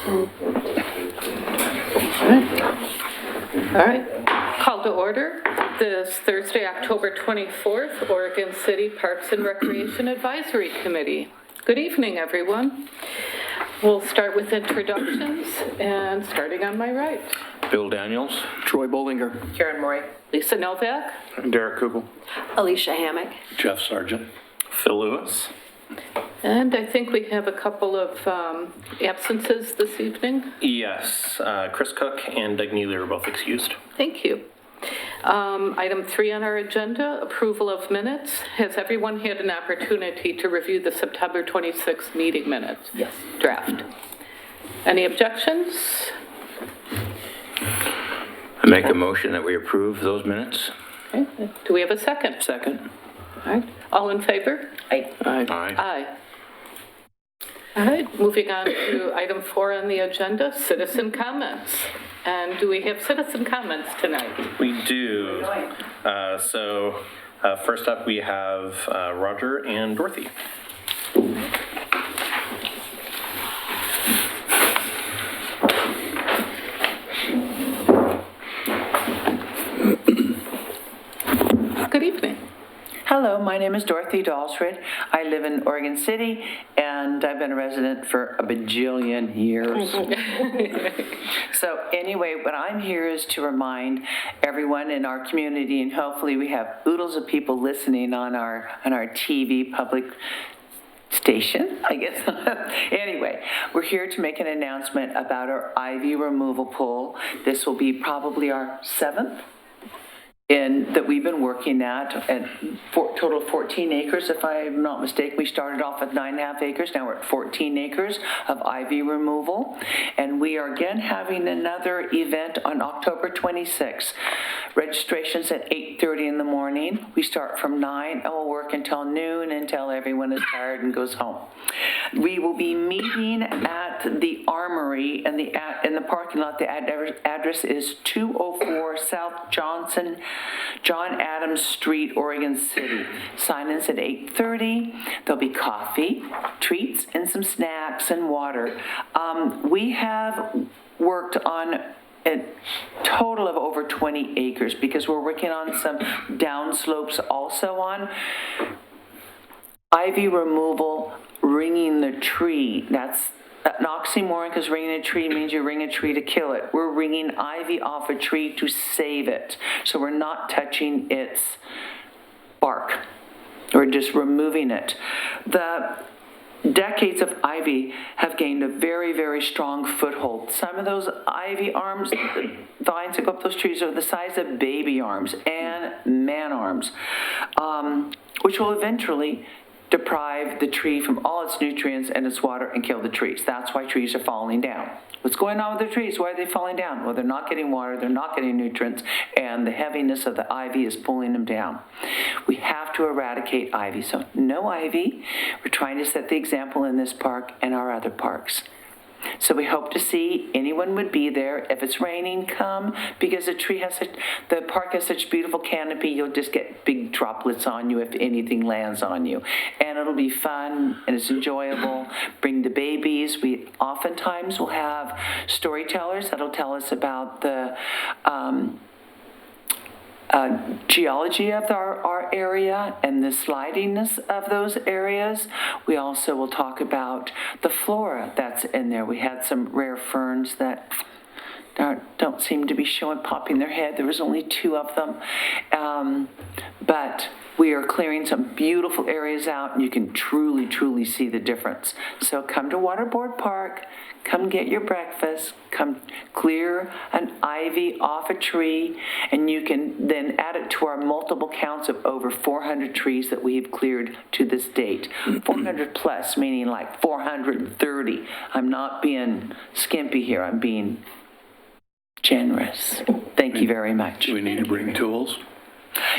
All right. Call to order this Thursday, October 24th, Oregon City Parks and Recreation Advisory Committee. Good evening, everyone. We'll start with introductions, and starting on my right. Bill Daniels. Troy Bollinger. Karen Murray. Lisa Novak. Derek Kugel. Alicia Hammack. Jeff Sargent. Phil Lewis. And I think we have a couple of absences this evening. Yes, Chris Cook and Doug Neely are both excused. Thank you. Item 3 on our agenda, approval of minutes. Has everyone had an opportunity to review the September 26th meeting minutes? Yes. Draft. Any objections? I make a motion that we approve those minutes. Okay. Do we have a second? Second. All right. All in favor? Aye. Aye. Aye. Aye. All right, moving on to item 4 on the agenda, citizen comments. And do we have citizen comments tonight? We do. First up, we have Roger and Dorothy. Good evening. Hello, my name is Dorothy Dalsred. I live in Oregon City, and I've been a resident for a bajillion years. So anyway, what I'm here is to remind everyone in our community, and hopefully we have oodles of people listening on our TV public station, I guess. Anyway, we're here to make an announcement about our ivy removal pool. This will be probably our 7th. And that we've been working at total of 14 acres, if I'm not mistaken. We started off with 9.5 acres, now we're at 14 acres of ivy removal. And we are again having another event on October 26th. Registration's at 8:30 in the morning. We start from 9 and we'll work until noon until everyone is tired and goes home. We will be meeting at the Armory in the parking lot. The address is 204 South John Adams Street, Oregon City. Sign-in's at 8:30. There'll be coffee, treats, and some snacks and water. We have worked on a total of over 20 acres because we're working on some downslopes also on ivy removal, ringing the tree. That's an oxymoron because ringing a tree means you ring a tree to kill it. We're ringing ivy off a tree to save it. So we're not touching its bark. We're just removing it. The decades of ivy have gained a very, very strong foothold. Some of those ivy arms, the vines that go up those trees are the size of baby arms and man arms, which will eventually deprive the tree from all its nutrients and its water and kill the trees. That's why trees are falling down. What's going on with the trees? Why are they falling down? Well, they're not getting water, they're not getting nutrients, and the heaviness of the ivy is pulling them down. We have to eradicate ivy. So no ivy. We're trying to set the example in this park and our other parks. So we hope to see anyone would be there. If it's raining, come, because the park has such beautiful canopy, you'll just get big droplets on you if anything lands on you. And it'll be fun and it's enjoyable. Bring the babies. We oftentimes will have storytellers that'll tell us about the geology of our area and the slidiness of those areas. We also will talk about the flora that's in there. We had some rare ferns that don't seem to be popping their head. There was only 2 of them. But we are clearing some beautiful areas out, and you can truly, truly see the difference. So come to Waterboard Park, come get your breakfast, come clear an ivy off a tree, and you can then add it to our multiple counts of over 400 trees that we've cleared to this date. 400 plus, meaning like 430. I'm not being skimpy here, I'm being generous. Thank you very much. Do we need to bring tools?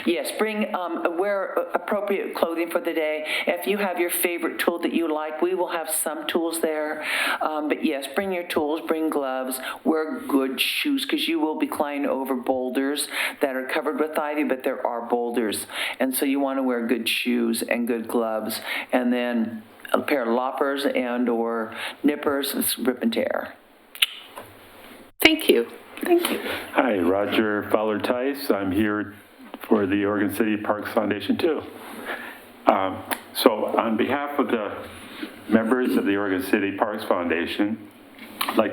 Yes, wear appropriate clothing for the day. If you have your favorite tool that you like, we will have some tools there. But yes, bring your tools, bring gloves, wear good shoes, because you will be climbing over boulders that are covered with ivy, but there are boulders. And so you want to wear good shoes and good gloves, and then a pair of loppers and or nippers and rip and tear. Thank you. Thank you. Hi, Roger Fowler Tice. I'm here for the Oregon City Parks Foundation too. So on behalf of the members of the Oregon City Parks Foundation,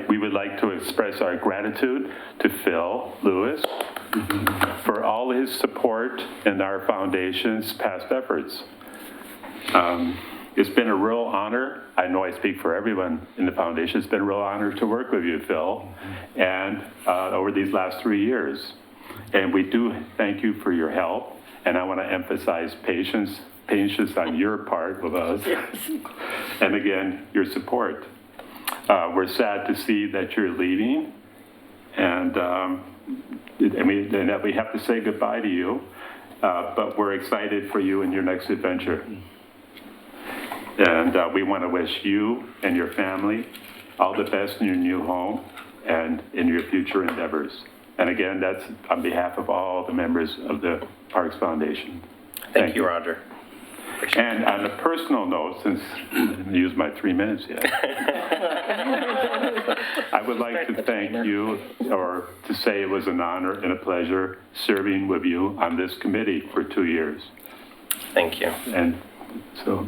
we would like to express our gratitude to Phil Lewis for all his support in our foundation's past efforts. It's been a real honor. I know I speak for everyone in the foundation. It's been a real honor to work with you, Phil, and over these last 3 years. And we do thank you for your help. And I want to emphasize patience on your part with us. And again, your support. We're sad to see that you're leaving, and that we have to say goodbye to you. But we're excited for you in your next adventure. And we want to wish you and your family all the best in your new home and in your future endeavors. And again, that's on behalf of all the members of the Parks Foundation. Thank you, Roger. And on a personal note, since I didn't use my 3 minutes yet, I would like to thank you, or to say it was an honor and a pleasure serving with you on this committee for 2 years. Thank you. And so,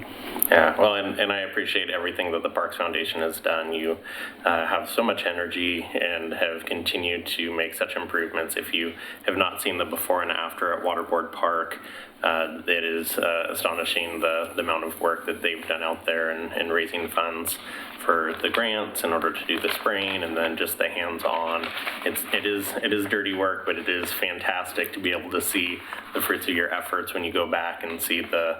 Yeah, well, and I appreciate everything that the Parks Foundation has done. You have so much energy and have continued to make such improvements. If you have not seen the before and after at Waterboard Park, it is astonishing the amount of work that they've done out there in raising funds for the grants in order to do the spraying, and then just the hands-on. It is dirty work, but it is fantastic to be able to see the fruits of your efforts when you go back and see the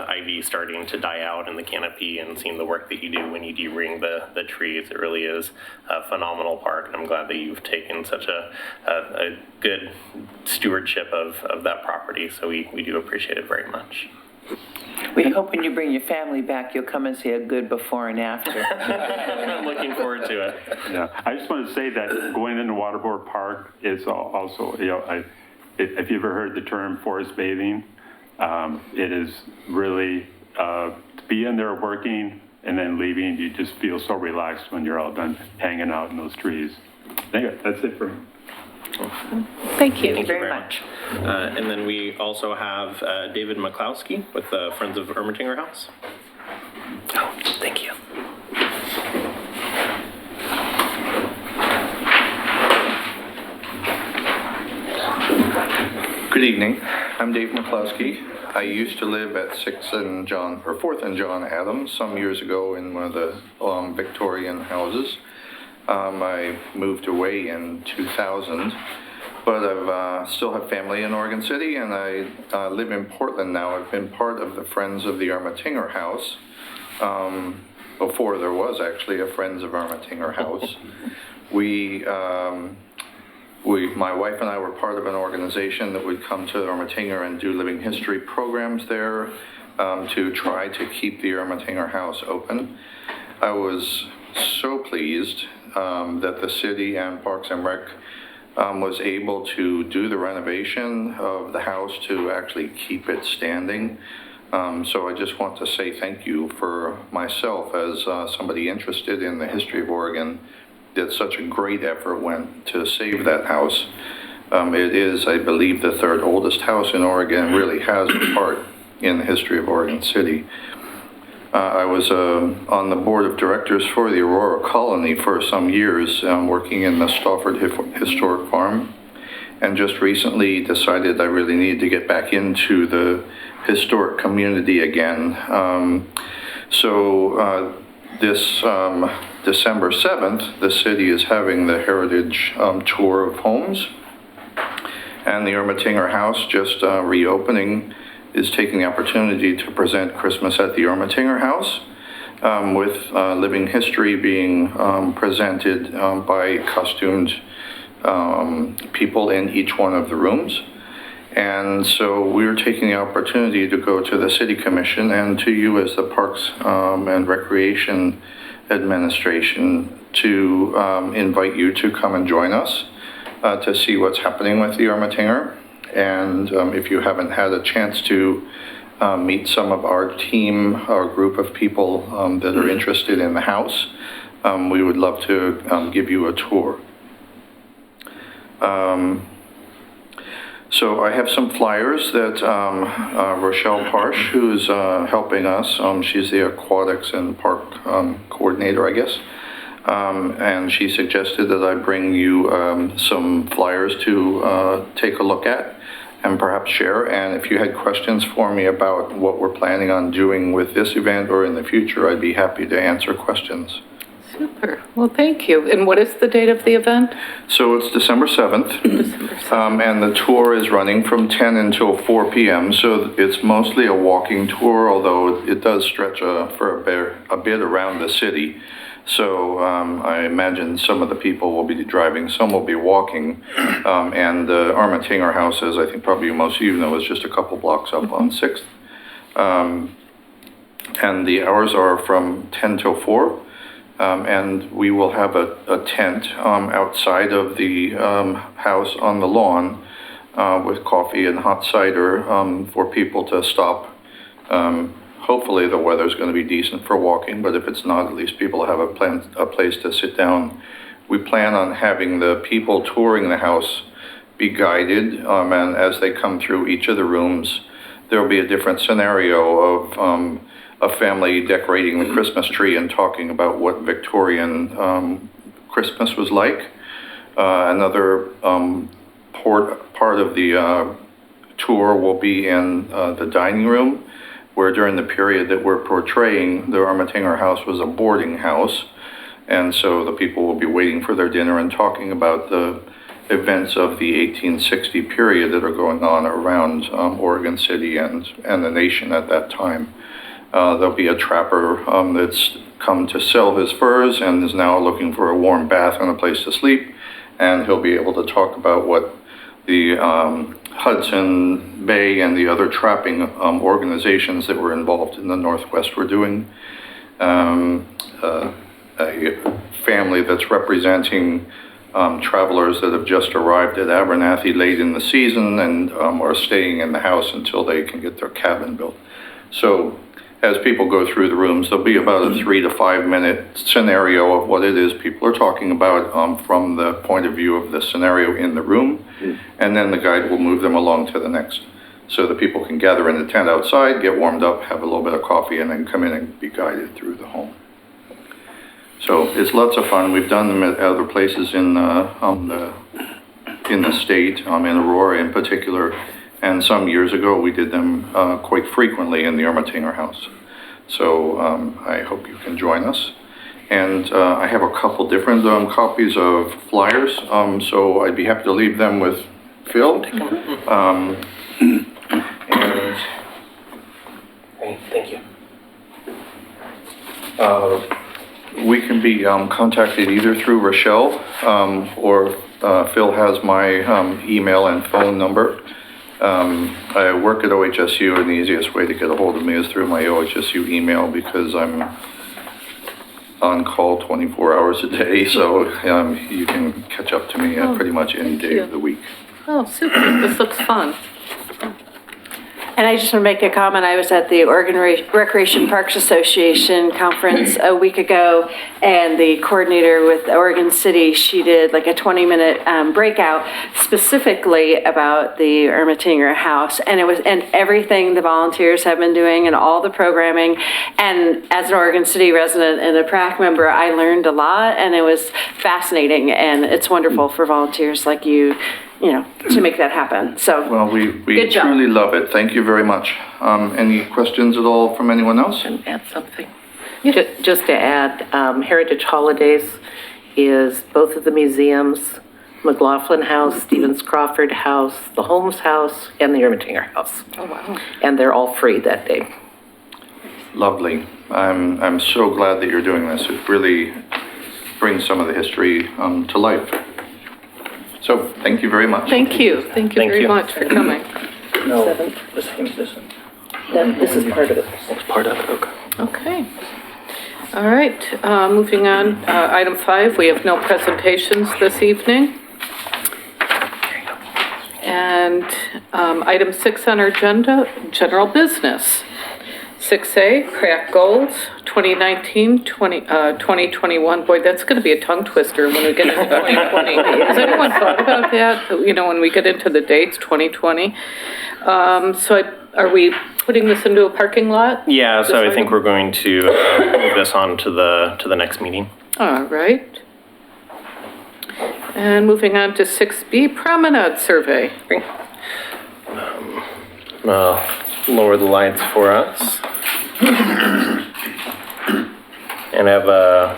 ivy starting to die out in the canopy, and seeing the work that you do when you de-ring the trees. It really is a phenomenal park, and I'm glad that you've taken such a good stewardship of that property. So we do appreciate it very much. We hope when you bring your family back, you'll come and see a good before and after. I'm looking forward to it. yeah, I just want to say that going into Waterboard Park is also, if you've ever heard the term forest bathing, it is really, to be in there working and then leaving, you just feel so relaxed when you're all done hanging out in those trees. Anyway, that's it for me. Thank you. Thank you very much. And then we also have David McClowski with the Friends of Ermatinger House. Oh, thank you. Good evening. I'm Dave McCloskey. I used to live at 4th and John Adams some years ago in one of the Victorian houses. I moved away in 2000, but I still have family in Oregon City, and I live in Portland now. I've been part of the Friends of the Ermatinger House before there was actually a Friends of Ermatinger House. My wife and I were part of an organization that would come to Ermatinger and do living history programs there to try to keep the Ermatinger House open. I was so pleased that the city and Parks and Rec was able to do the renovation of the house to actually keep it standing. So I just want to say thank you for myself as somebody interested in the history of Oregon. Did such a great effort went to save that house. It is, I believe, the third oldest house in Oregon, really has a part in the history of Oregon City. I was on the board of directors for the Aurora Colony for some years, working in the Stafford Historic Farm, and just recently decided I really needed to get back into the historic community again. This December 7th, the city is having the Heritage Tour of Homes, and the Ermatinger House, just reopening, is taking the opportunity to present Christmas at the Ermatinger House, with living history being presented by costumed people in each one of the rooms. And so we're taking the opportunity to go to the City Commission and to you as the Parks and Recreation Administration to invite you to come and join us to see what's happening with the Ermatinger. And if you haven't had a chance to meet some of our team, our group of people that are interested in the house, we would love to give you a tour. So I have some flyers that Rochelle Parsh, who's helping us, she's the aquatics and park coordinator, I guess, and she suggested that I bring you some flyers to take a look at and perhaps share. And if you had questions for me about what we're planning on doing with this event or in the future, I'd be happy to answer questions. Super. Well, thank you. And what is the date of the event? So it's December 7th. December 7th. And the tour is running from 10 until 4 p.m. So it's mostly a walking tour, although it does stretch for a bit around the city. So I imagine some of the people will be driving, some will be walking. And the Ermatinger House, as I think probably most of you know, is just a couple blocks up on 6th. And the hours are from 10 till 4. And we will have a tent outside of the house on the lawn with coffee and hot cider for people to stop. Hopefully the weather's going to be decent for walking, but if it's not, at least people have a place to sit down. We plan on having the people touring the house be guided, and as they come through each of the rooms, there'll be a different scenario of a family decorating the Christmas tree and talking about what Victorian Christmas was like. Another part of the tour will be in the dining room, where during the period that we're portraying, the Ermatinger House was a boarding house. And so the people will be waiting for their dinner and talking about the events of the 1860 period that are going on around Oregon City and the nation at that time. There'll be a trapper that's come to sell his furs and is now looking for a warm bath and a place to sleep. And he'll be able to talk about what the Hudson Bay and the other trapping organizations that were involved in the Northwest were doing. A family that's representing travelers that have just arrived at Abernathy late in the season and are staying in the house until they can get their cabin built. So as people go through the rooms, there'll be about a 3 to 5 minute scenario of what it is people are talking about from the point of view of the scenario in the room, and then the guide will move them along to the next. So the people can gather in the tent outside, get warmed up, have a little bit of coffee, and then come in and be guided through the home. So it's lots of fun. We've done them at other places in the state, in Aurora in particular. And some years ago, we did them quite frequently in the Ermatinger House. So I hope you can join us. And I have a couple different copies of flyers, so I'd be happy to leave them with Phil. And Thank you. we can be contacted either through Rochelle or Phil has my email and phone number. I work at OHSU, and the easiest way to get a hold of me is through my OHSU email because I'm on call 24 hours a day, so you can catch up to me pretty much any day of the week. Oh, super. This looks fun. And I just want to make a comment. I was at the Oregon Recreation Parks Association conference a week ago, and the coordinator with Oregon City, she did like a 20-minute breakout specifically about the Ermatinger House, and everything the volunteers have been doing and all the programming. And as an Oregon City resident and a PRAC member, I learned a lot, and it was fascinating. And it's wonderful for volunteers like you to make that happen. So, well, we good job. Truly love it. Thank you very much. Any questions at all from anyone else? Add something. Just to add, Heritage Holidays is both of the museums, McLaughlin House, Stevens Crawford House, the Holmes House, and the Ermatinger House. Oh, wow. And they're all free that day. Lovely. I'm so glad that you're doing this. It really brings some of the history to life. So, thank you very much. Thank you. Thank you Thank very you. much for coming. No, Seventh. this isn't. This is part of it. It's part of it, okay. Okay. All right, moving on, item 5, we have no presentations this evening. And item 6 on our agenda, general business. 6A, crack goals, 2019-2021. Boy, that's going to be a tongue twister when we get into 2020. Has anyone thought about that? You know, when we get into the dates, 2020. Are we putting this into a parking lot? Yeah, so I This think item? we're going to move this on to the next meeting. All right. And moving on to 6B, promenade survey. Lower the lights for us. And I have a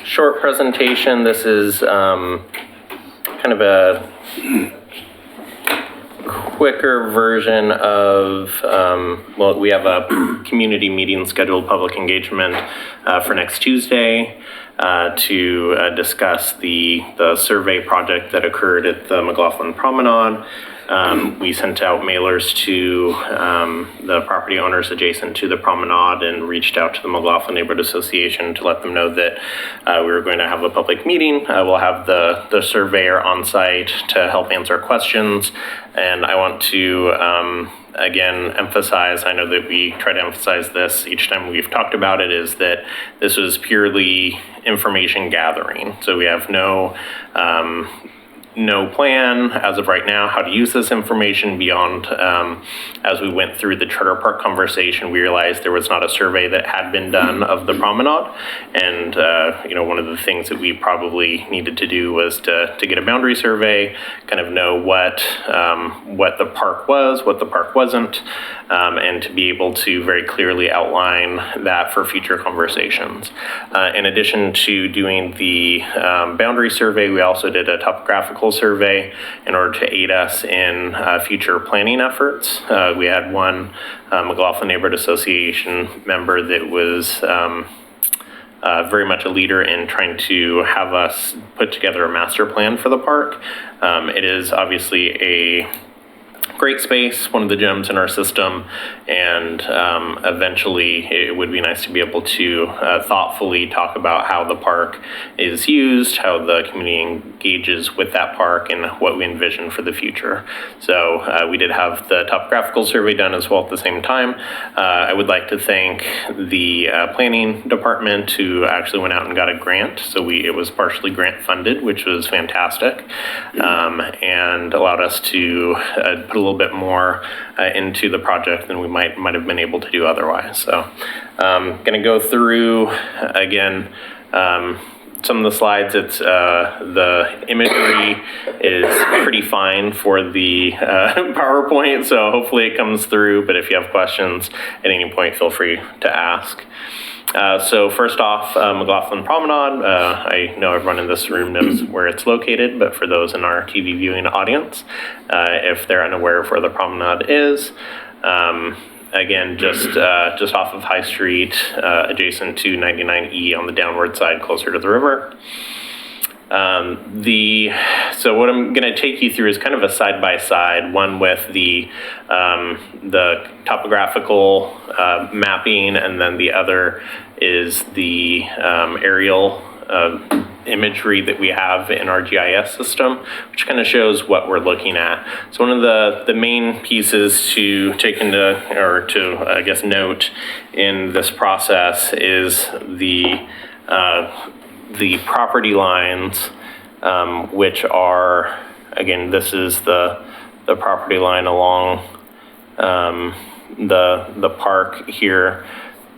short presentation. This is kind of a quicker version of, well, we have a community meeting scheduled, public engagement for next Tuesday to discuss the survey project that occurred at the McLaughlin Promenade. We sent out mailers to the property owners adjacent to the promenade and reached out to the McLaughlin Neighborhood Association to let them know that we were going to have a public meeting. We'll have the surveyor on site to help answer questions. And I want to, again, emphasize, I know that we try to emphasize this each time we've talked about it, is that this was purely information gathering. So we have no plan as of right now how to use this information beyond, as we went through the Charter Park conversation, we realized there was not a survey that had been done of the promenade. And, you know, one of the things that we probably needed to do was to get a boundary survey, kind of know what the park was, what the park wasn't, and to be able to very clearly outline that for future conversations. In addition to doing the boundary survey, we also did a topographical survey in order to aid us in future planning efforts. We had one McLaughlin Neighborhood Association member that was very much a leader in trying to have us put together a master plan for the park. It is obviously a great space, one of the gems in our system, and eventually it would be nice to be able to thoughtfully talk about how the park is used, how the community engages with that park, and what we envision for the future. So we did have the topographical survey done as well at the same time. I would like to thank the planning department who actually went out and got a grant. So it was partially grant funded, which was fantastic, and allowed us to put a little bit more into the project than we might have been able to do otherwise. So going to go through again some of the slides. It's the imagery is pretty fine for the PowerPoint, so hopefully it comes through, but if you have questions at any point, feel free to ask. So first off, McLaughlin Promenade. I know everyone in this room knows where it's located, but for those in our TV viewing audience, if they're unaware of where the promenade is, again, just off of High Street, adjacent to 99E on the downward side, closer to the river. So what I'm going to take you through is kind of a side-by-side, one with the topographical mapping, and then the other is the aerial imagery that we have in our GIS system, which kind of shows what we're looking at. So one of the main pieces to take into, or to, I guess, note in this process is the property lines, which are, again, this is the property line along the park here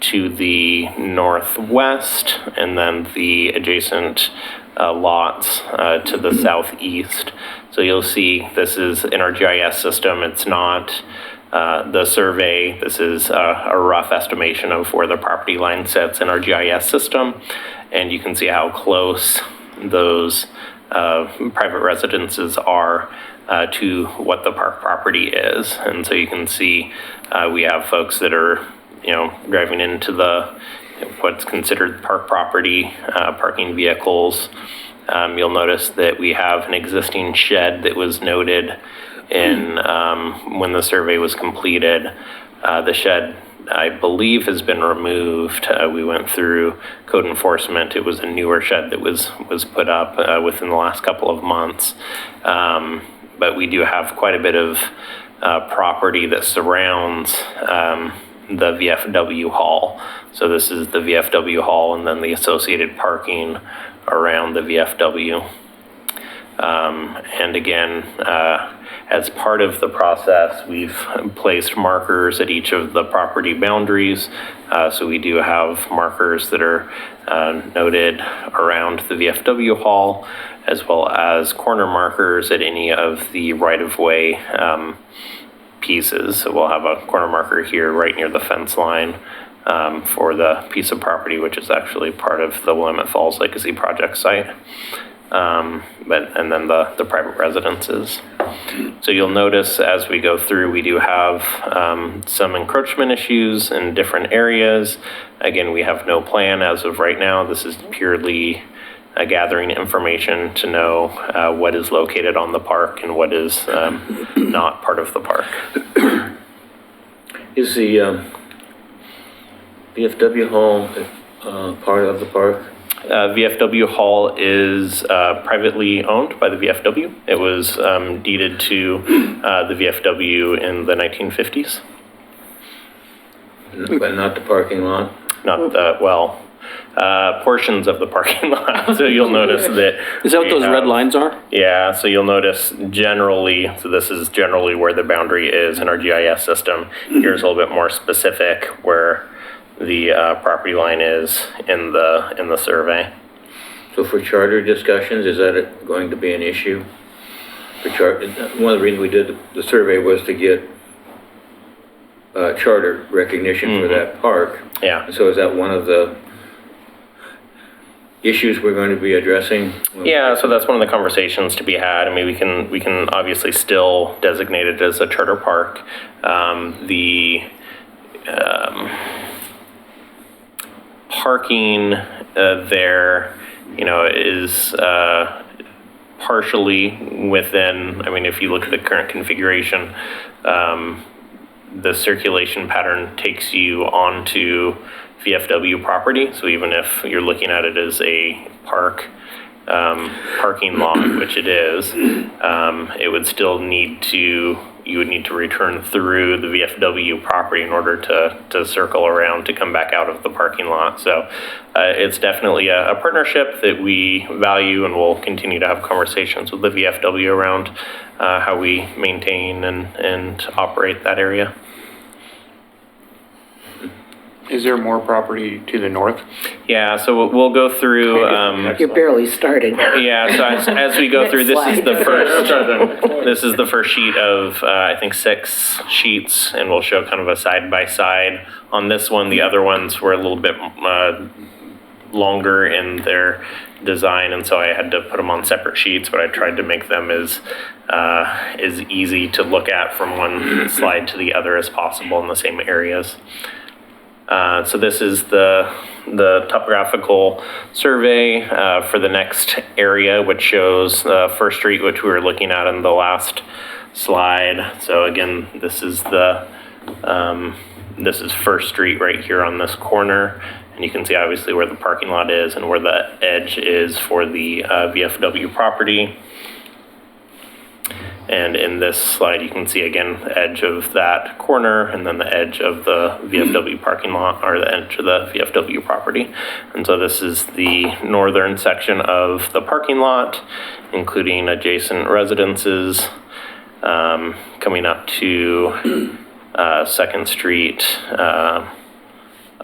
to the northwest, and then the adjacent lots to the southeast. So you'll see this is in our GIS system. It's not the survey. This is a rough estimation of where the property line sits in our GIS system. And you can see how close those private residences are to what the park property is. And so you can see we have folks that are, driving into what's considered park property, parking vehicles. You'll notice that we have an existing shed that was noted in when the survey was completed. The shed, I believe, has been removed. We went through code enforcement. It was a newer shed that was put up within the last couple of months. But we do have quite a bit of property that surrounds the VFW hall. So this is the VFW hall and then the associated parking around the VFW. And again, as part of the process, we've placed markers at each of the property boundaries. So we do have markers that are noted around the VFW hall, as well as corner markers at any of the right-of-way pieces. So we'll have a corner marker here right near the fence line for the piece of property, which is actually part of the Willamette Falls Legacy Project site. And then the private residences. So you'll notice as we go through, we do have some encroachment issues in different areas. Again, we have no plan as of right now. This is purely gathering information to know what is located on the park and what is not part of the park. Is the VFW hall part of the park? VFW Hall is privately owned by the VFW. It was deeded to the VFW in the 1950s. But not the parking lot? Not the, well, portions of the parking lot. So you'll notice that. Is that what those red lines are? Yeah, so you'll notice generally, so this is generally where the boundary is in our GIS system. Here's a little bit more specific where the property line is in the survey. So for charter discussions, is that going to be an issue? One of the reasons we did the survey was to get charter recognition for that park. Yeah. So is that one of the issues we're going to be addressing? Yeah, so that's one of the conversations to be had. I mean, we can obviously still designate it as a charter park. Parking there, is partially within, I mean, if you look at the current configuration, the circulation pattern takes you onto VFW property. So even if you're looking at it as a parking lot, which it is, it would still you would need to return through the VFW property in order to circle around to come back out of the parking lot. So it's definitely a partnership that we value, and we'll continue to have conversations with the VFW around how we maintain and operate that area. Is there more property to the north? Yeah, so we'll go through. You're barely starting. Yeah, so as we go through, this is the first sheet of I think 6 sheets, and we'll show kind of a side by side on this one. The other ones were a little bit longer in their design, and so I had to put them on separate sheets, but I tried to make them as easy to look at from one slide to the other as possible in the same areas. So this is the topographical survey for the next area, which shows First Street, which we were looking at in the last slide. So again, this is First Street right here on this corner, and you can see obviously where the parking lot is and where the edge is for the VFW property. And in this slide, you can see again the edge of that corner and then the edge of the VFW parking lot, or the edge of the VFW property. And so this is the northern section of the parking lot, including adjacent residences, coming up to 2nd Street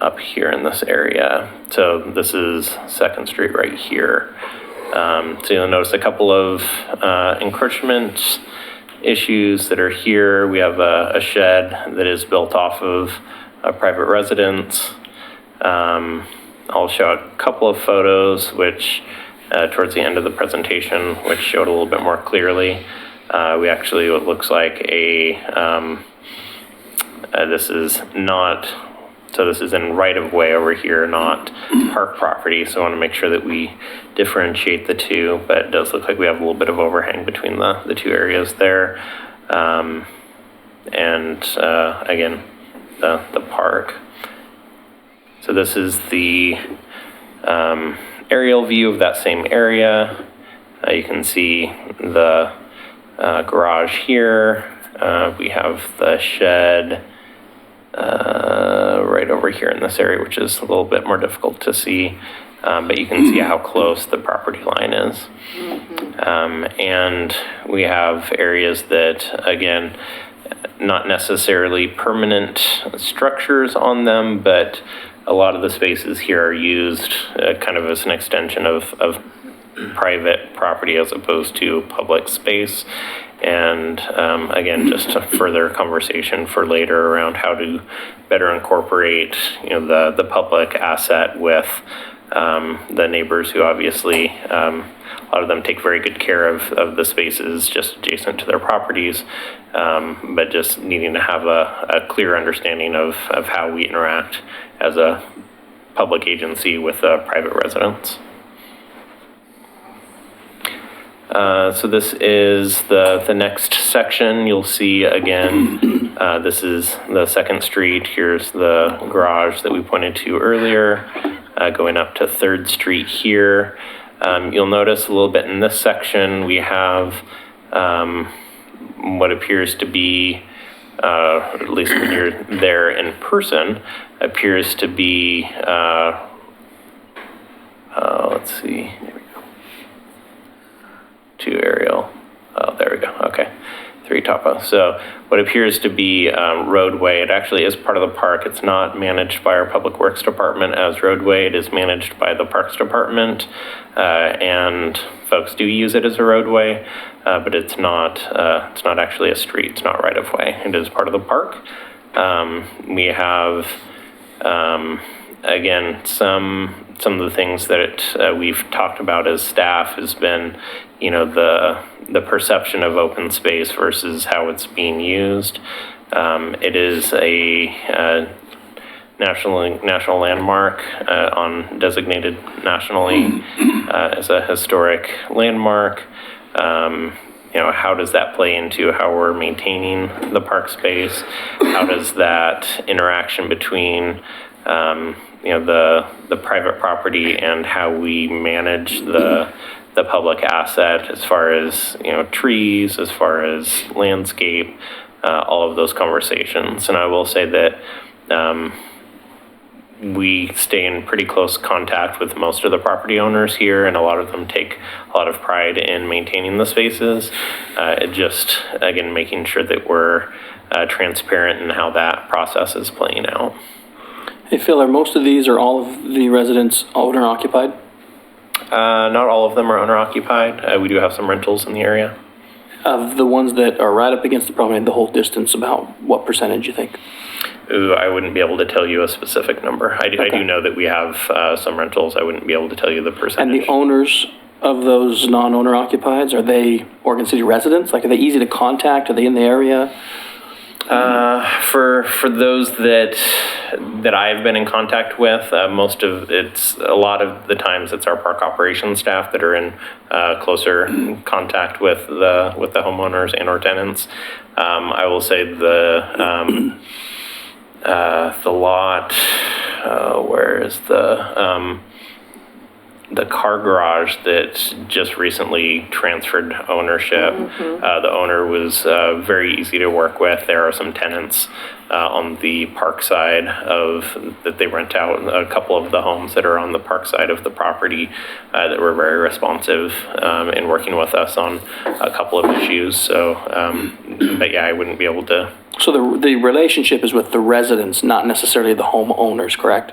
up here in this area. So this is 2nd Street right here. So you'll notice a couple of encroachment issues that are here. We have a shed that is built off of a private residence. I'll show a couple of photos which towards the end of the presentation, which showed a little bit more clearly. We actually, what looks like this is not, so this is in right-of-way over here, not park property. So I want to make sure that we differentiate the two, but it does look like we have a little bit of overhang between the two areas there. Again, the park. So this is the aerial view of that same area. You can see the garage here. We have the shed. over here in this area, which is a little bit more difficult to see. But you can see how close the property line is. And we have areas that, again, not necessarily permanent structures on them, but a lot of the spaces here are used kind of as an extension of private property as opposed to public space. And again, just a further conversation for later around how to better incorporate, the public asset with the neighbors who obviously, a lot of them take very good care of the spaces just adjacent to their properties, but just needing to have a clear understanding of how we interact as a public agency with private residents. So this is the next section. You'll see again, this is the 2nd Street. Here's the garage that we pointed to earlier, going up to 3rd Street here. You'll notice a little bit in this section, we have what appears to be, at least when you're there in person, appears to be, let's see, to aerial. Oh, there we go. Okay. 3 topo. So what appears to be roadway, it actually is part of the park. It's not managed by our Public Works Department as roadway. It is managed by the Parks Department, and folks do use it as a roadway, but it's not actually a street. It's not right of way. It is part of the park. We have, again, some of the things that we've talked about as staff has been, the perception of open space versus how it's being used. It is a national landmark, designated nationally as a historic landmark. How does that play into how we're maintaining the park space? How does that interaction between the private property and how we manage the public asset as far as, trees, as far as landscape, all of those conversations. And I will say that we stay in pretty close contact with most of the property owners here, and a lot of them take a lot of pride in maintaining the spaces. Just, again, making sure that we're transparent in how that process is playing out. Hey, Phil, are most of these or all of the residents owner occupied? Not all of them are owner occupied. We do have some rentals in the area. Of the ones that are right up against the promenade the whole distance, about what percentage you think? Ooh, I wouldn't be able to tell you a specific number. I do Okay. know that we have some rentals. I wouldn't be able to tell you the percentage. And the owners of those non-owner occupieds, are they Oregon City residents? Like, are they easy to contact? Are they in the area? For those that I've been in contact with, a lot of the times it's our park operations staff that are in closer contact with the homeowners and or tenants. I will say the lot, where is the car garage that just recently transferred ownership. The owner was very easy to work with. There are some tenants on the park side that they rent out, a couple of the homes that are on the park side of the property that were very responsive in working with us on a couple of issues. So, but yeah, I wouldn't be able to. So the relationship is with the residents, not necessarily the homeowners, correct?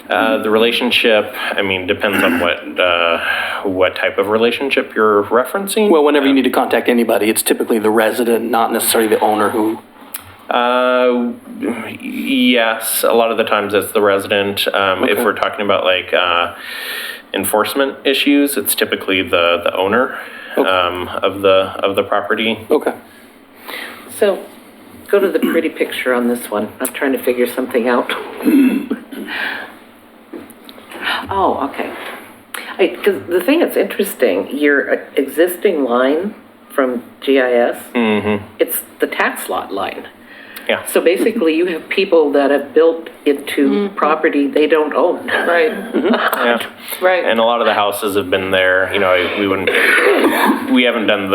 The relationship, depends on what type of relationship you're referencing. Well, whenever you need to contact anybody, it's typically the resident, not necessarily the owner who... Yes, a lot of the times it's the resident. If we're talking about enforcement issues, it's typically the owner of the property. Okay. So go to the pretty picture on this one. I'm trying to figure something out. Oh, okay. Because the thing that's interesting, your existing line from GIS, it's the tax lot line. Yeah. So basically, you have people that have built into property they don't own. Right. Yeah. Right. And a lot of the houses have been there. We haven't done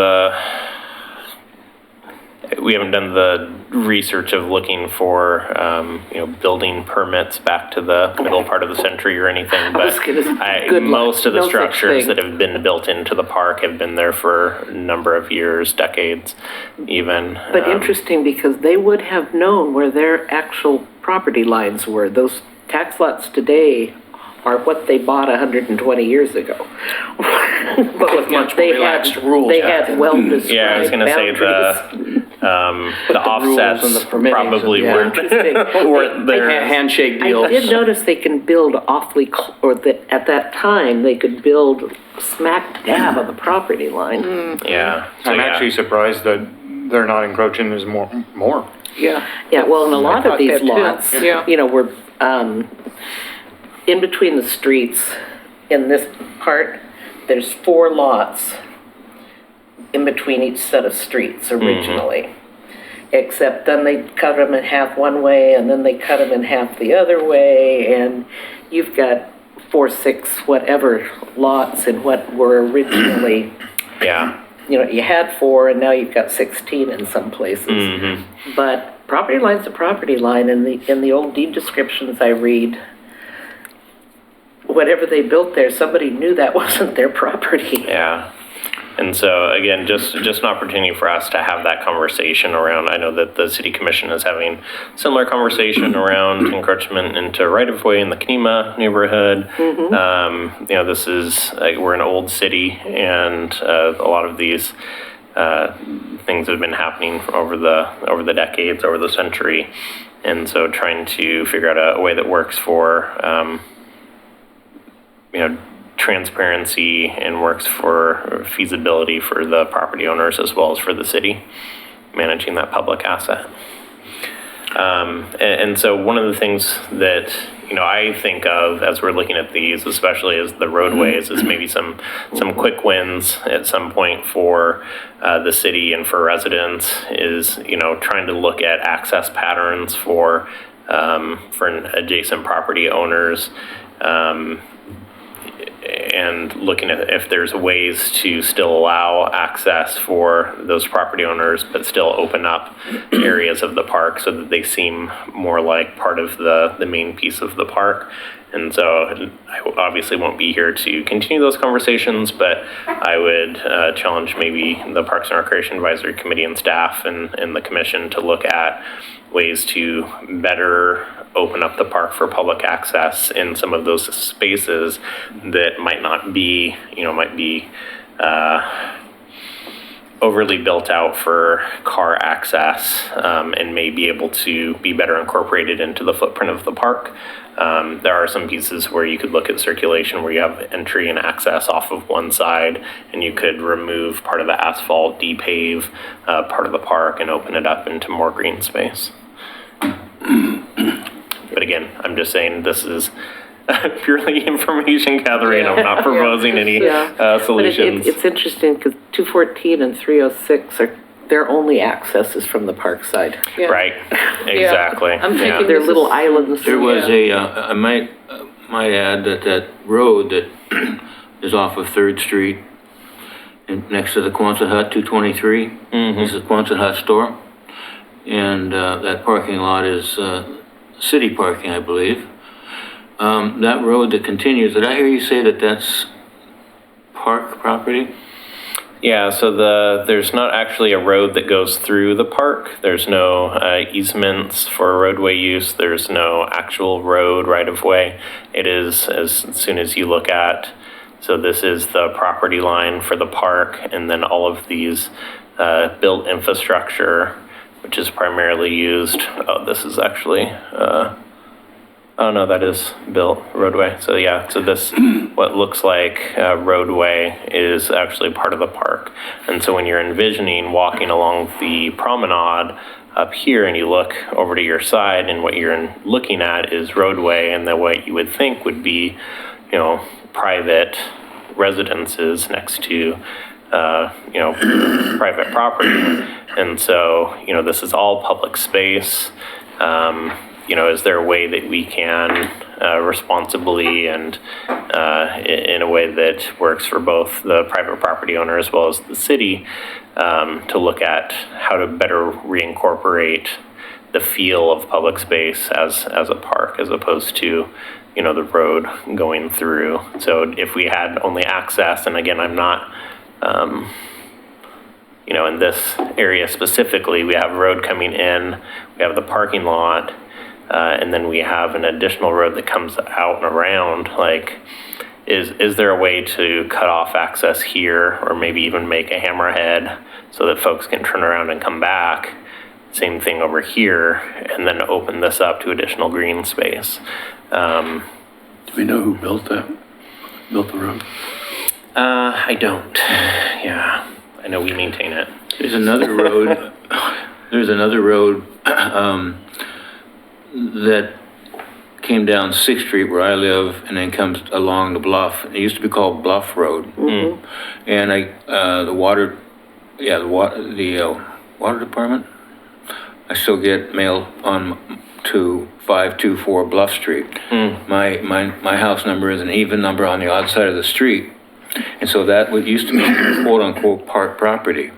we haven't done the research of looking for, building permits back to the middle part of the century or anything, but good luck. most of the No such structures thing. that have been built into the park have been there for a number of years, decades even. But interesting, because they would have known where their actual property lines were. Those tax lots today are what they bought 120 years ago. But with much more relaxed rules They back had then. well-described Yeah, I was gonna say boundaries. the rules and offsets the permitting probably and- weren't, Interesting. weren't there. Handshake I deals. did notice they can build awfully, at that time, they could build smack dab on the property line. Yeah. So, I'm yeah. actually surprised that they're not encroaching as more. Yeah. Yeah, well, and a lot of thought these that too. lots, Yeah. were in between the streets, in this part, there's 4 lots in between each set of streets originally. Except then they cut them in half one way, and then they cut them in half the other way, and you've got 4, 6, whatever lots in what were originally, Yeah. you had 4, and now you've got 16 in some places. But property line's a property line, and in the old deed descriptions I read, whatever they built there, somebody knew that wasn't their property. Yeah. And so again, just an opportunity for us to have that conversation around, I know that the city commission is having similar conversation around encroachment into right-of-way in the Kenema neighborhood. This is, we're an old city, and a lot of these things have been happening over the decades, over the century. And so trying to figure out a way that works for, transparency and works for feasibility for the property owners as well as for the city managing that public asset. And so one of the things that, I think of as we're looking at these, especially as the roadways, is maybe some quick wins at some point for the city and for residents is, trying to look at access patterns for adjacent property owners, and looking at if there's ways to still allow access for those property owners, but still open up areas of the park so that they seem more like part of the main piece of the park. And so I obviously won't be here to continue those conversations, but I would challenge maybe the Parks and Recreation Advisory Committee and staff and the commission to look at ways to better open up the park for public access in some of those spaces that might not be, might be overly built out for car access, and may be able to be better incorporated into the footprint of the park. There are some pieces where you could look at circulation where you have entry and access off of one side, and you could remove part of the asphalt, depave part of the park, and open it up into more green space. But again, I'm just saying this is purely information gathering. I'm not proposing any solutions. But it's interesting because 214 and 306 their only access is from the park side. Yeah. Right, exactly. I'm Yeah. thinking They're this little is- islands. There was I might add that road that is off of 3rd Street and next to the Quonset Hut, 223. This is the Quonset Hut store. And that parking lot is city parking, I believe. That road that continues, did I hear you say that that's park property? Yeah, so there's not actually a road that goes through the park. There's no easements for roadway use. There's no actual road right-of-way. It is, as soon as you look at, so this is the property line for the park, and then all of these built infrastructure, which is primarily used, this is actually, oh no, that is built roadway. So yeah, so this, what looks like a roadway is actually part of the park. And so when you're envisioning walking along the promenade up here and you look over to your side and what you're looking at is roadway, and then what you would think would be, private residences next to, private property. And so, this is all public space. Is there a way that we can responsibly and in a way that works for both the private property owner as well as the city, to look at how to better reincorporate the feel of public space as a park, as opposed to, you know, the road going through. So if we had only access, and again, I'm not, you know, in this area specifically, we have road coming in, we have the parking lot, and then we have an additional road that comes out and around. Like, is there a way to cut off access here, or maybe even make a hammerhead so that folks can turn around and come back? Same thing over here, and then open this up to additional green space. Do we know who built the road? I don't. Yeah, I know we maintain it. There's another road, that came down 6th Street where I live and then comes along the bluff. It used to be called Bluff Road. And the water department, I still get mail on to 524 Bluff Street. My house number is an even number on the odd side of the street. And so that used to be quote unquote park property,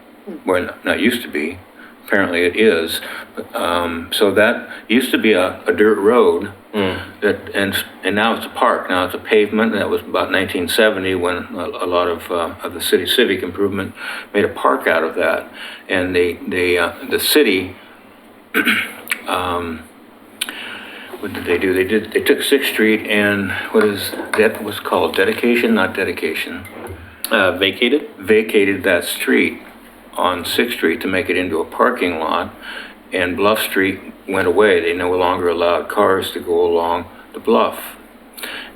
where not used to be, apparently it is. So that used to be a dirt road, and now it's a park. Now it's a pavement, and that was about 1970 when a lot of the city civic improvement made a park out of that. And the city, what did they do? They took 6th Street and what's called dedication, not dedication. Vacated that street on 6th Street to make it into a parking lot, and Bluff Street went away. They no longer allowed cars to go along the bluff.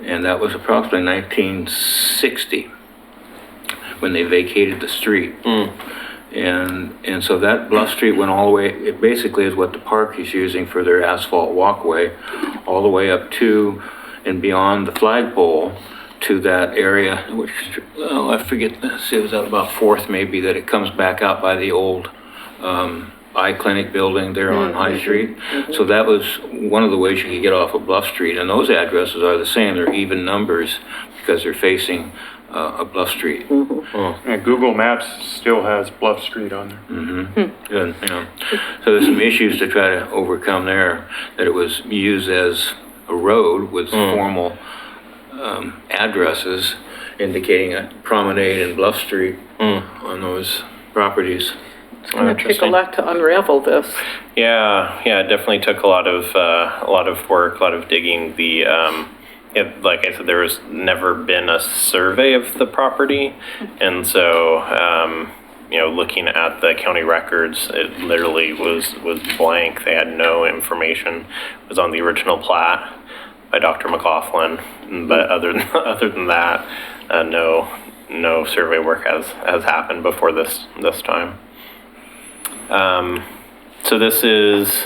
And that was approximately 1960 when they vacated the street. And so that Bluff Street went all the way, it basically is what the park is using for their asphalt walkway, all the way up to and beyond the flagpole to that area, which, I forget, it was at about 4th maybe, that it comes back out by the old eye clinic building there on High Street. So that was one of the ways you could get off of Bluff Street. And those addresses are the same, they're even numbers because they're facing a Bluff Street. And Google Maps still has Bluff Street on there. Good, you know. So there's some issues to try to overcome there, that it was used as a road with formal addresses indicating a promenade and Bluff Street on those properties. It's going to take a lot to unravel this. Yeah, it definitely took a lot of work, a lot of digging. Like I said, there was never been a survey of the property, and so looking at the county records, it literally was blank. They had no information. It was on the original plat by Dr. McLaughlin, but other than that, no survey work has happened before this time. So this is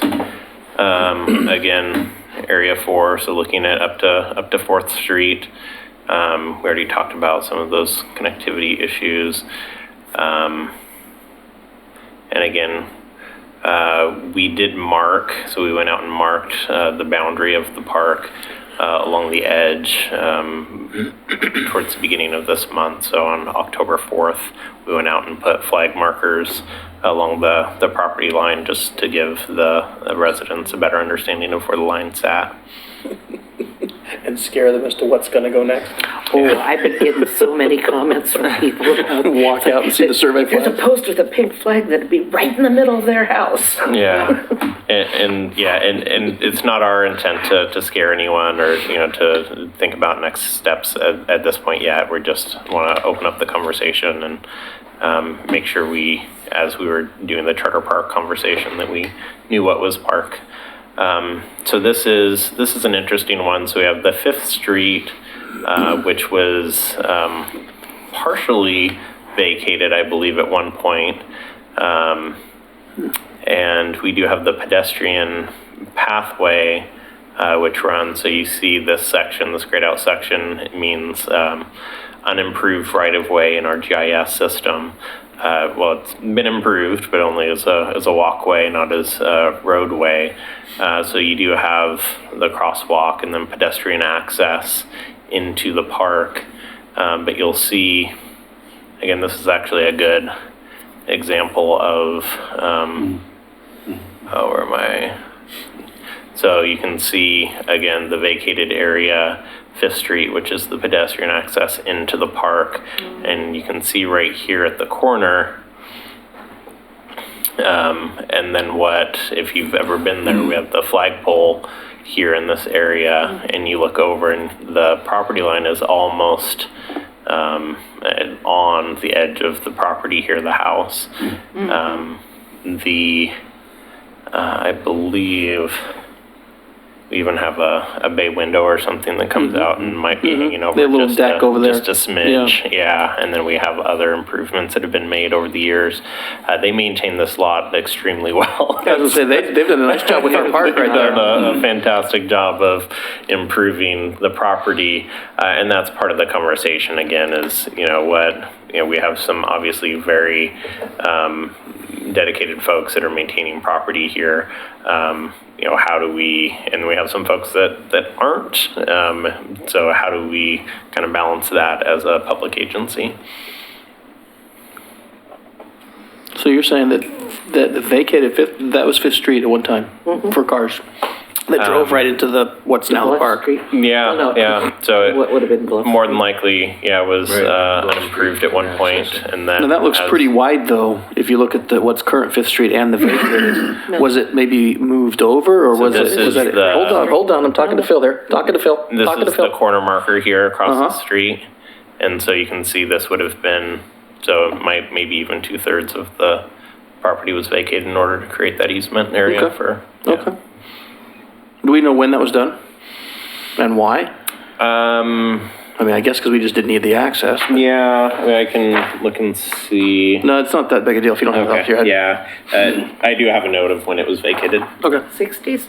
again area 4. So looking at up to 4th Street. We already talked about some of those connectivity issues. And again, we did mark, so we went out and marked the boundary of the park along the edge towards the beginning of this month. So on October 4th, we went out and put flag markers along the property line just to give the residents a better understanding of where the line sat. And scare them as to what's going to go next. Oh, I've been getting so many comments from people. Walk out and see the survey There's a flag. post with a pink flag that'd be right in the middle of their house. Yeah, and it's not our intent to scare anyone or to think about next steps at this point yet. We just want to open up the conversation and make sure we, as we were doing the charter park conversation, that we knew what was park. So this is an interesting one. So we have the 5th Street, which was partially vacated, I believe, at one point. And we do have the pedestrian pathway, which runs. So you see this section, this grayed out section, it means unimproved right-of-way in our GIS system. well, it's been improved, but only as a walkway, not as a roadway. So you do have the crosswalk and then pedestrian access into the park. But you'll see, again, this is actually a good example of, where am I? So you can see, again, the vacated area, 5th Street, which is the pedestrian access into the park. And you can see right here at the corner, and then what, if you've ever been there, we have the flagpole here in this area, and you look over and the property line is almost on the edge of the property here, the house. I believe we even have a bay window or something that comes out and might be hanging over. They have a little just deck over there. Just a smidge, yeah. And then we have other improvements that have been made over the years. They maintain this lot extremely well. I was gonna say, they've done a nice job with our park right there. They've done a fantastic job of improving the property, and that's part of the conversation again is, we have some obviously very dedicated folks that are maintaining property here. How do we, and we have some folks that aren't, so how do we kind of balance that as a public agency? So you're saying that the vacated that was 5th Street at one time for cars that drove right into what's now the park? Yeah, Oh, no. yeah, so What would have been Bluff? more than likely, it was unimproved at one point, and then. And that looks as- pretty wide though, if you look at what's current 5th Street and the vacated. Was it maybe moved over or was this is it? the- Hold on, I'm talking to Phil there. Talking to Phil. This Talking to is Phil. the corner marker here across the Uh-huh. street, and so you can see this would have been, so it might, maybe even 2/3 of the property was vacated in order to create that easement area Okay. for. Okay. Do we know when that was done? And why? I mean, I guess because we just didn't need the access. Yeah, I can look and see. No, it's not that big a deal if you don't have it off your head. Yeah, I do have a note of when it was vacated. Okay. 60s?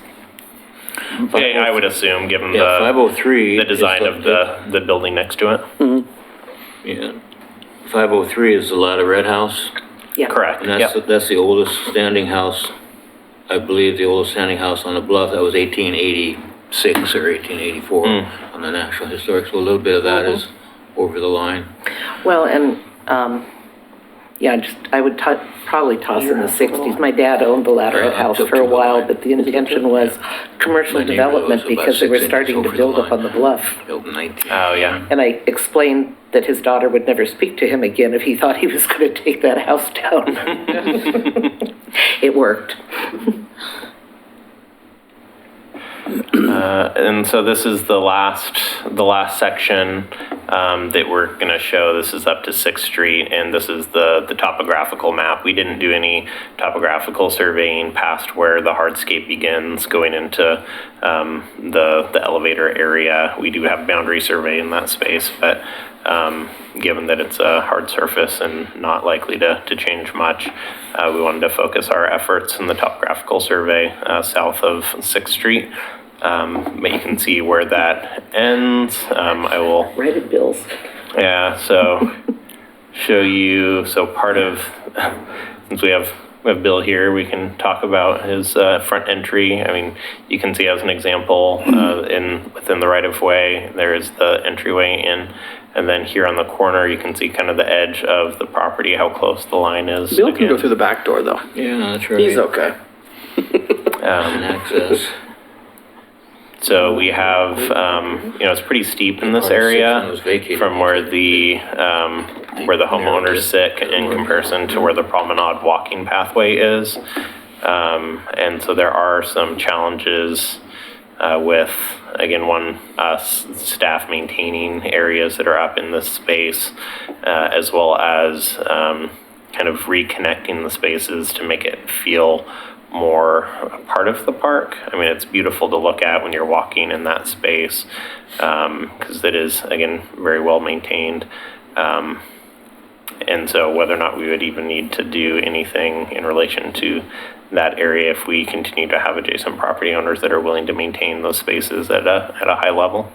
I would assume, given Yeah, the 503. the design is of the building next to it. Yeah. 503 is the Lotta Red House, Yeah. Correct, and yep. that's the oldest standing house. I believe the oldest standing house on the bluff, that was 1886 or 1884 on the National Historic, so a little bit of that is over the line. Well, and, I would probably toss in the 60s. My dad owned the Lateral Yeah, House up for a to while, mine. but the intention was commercial My neighbor development was about because they were 6 inches starting to over the build up line. on the bluff. Built in 19. Oh, yeah. And I explained that his daughter would never speak to him again if he thought he was going to take that house down. It worked. And so this is the last section that we're going to show. This is up to 6th Street, and this is the topographical map. We didn't do any topographical surveying past where the hardscape begins, going into the elevator area. We do have boundary survey in that space, but given that it's a hard surface and not likely to change much, we wanted to focus our efforts in the topographical survey south of 6th Street. But you can see where that ends. I will, Right at Bill's. yeah, so show you, so part of, since we have Bill here, we can talk about his front entry. I mean, you can see as an example, within the right-of-way, there is the entryway in. And then here on the corner, you can see kind of the edge of the property, how close the line is. Bill can go again. through the back door though. Yeah, that's right. He's okay. And access. So we have, it's pretty steep in this area It was vacated. from where the homeowners sit in comparison to where the promenade walking pathway is. And so there are some challenges with, again, staff maintaining areas that are up in this space, as well as kind of reconnecting the spaces to make it feel more a part of the park. I mean, it's beautiful to look at when you're walking in that space, because it is, again, very well maintained. And so whether or not we would even need to do anything in relation to that area if we continue to have adjacent property owners that are willing to maintain those spaces at a high level.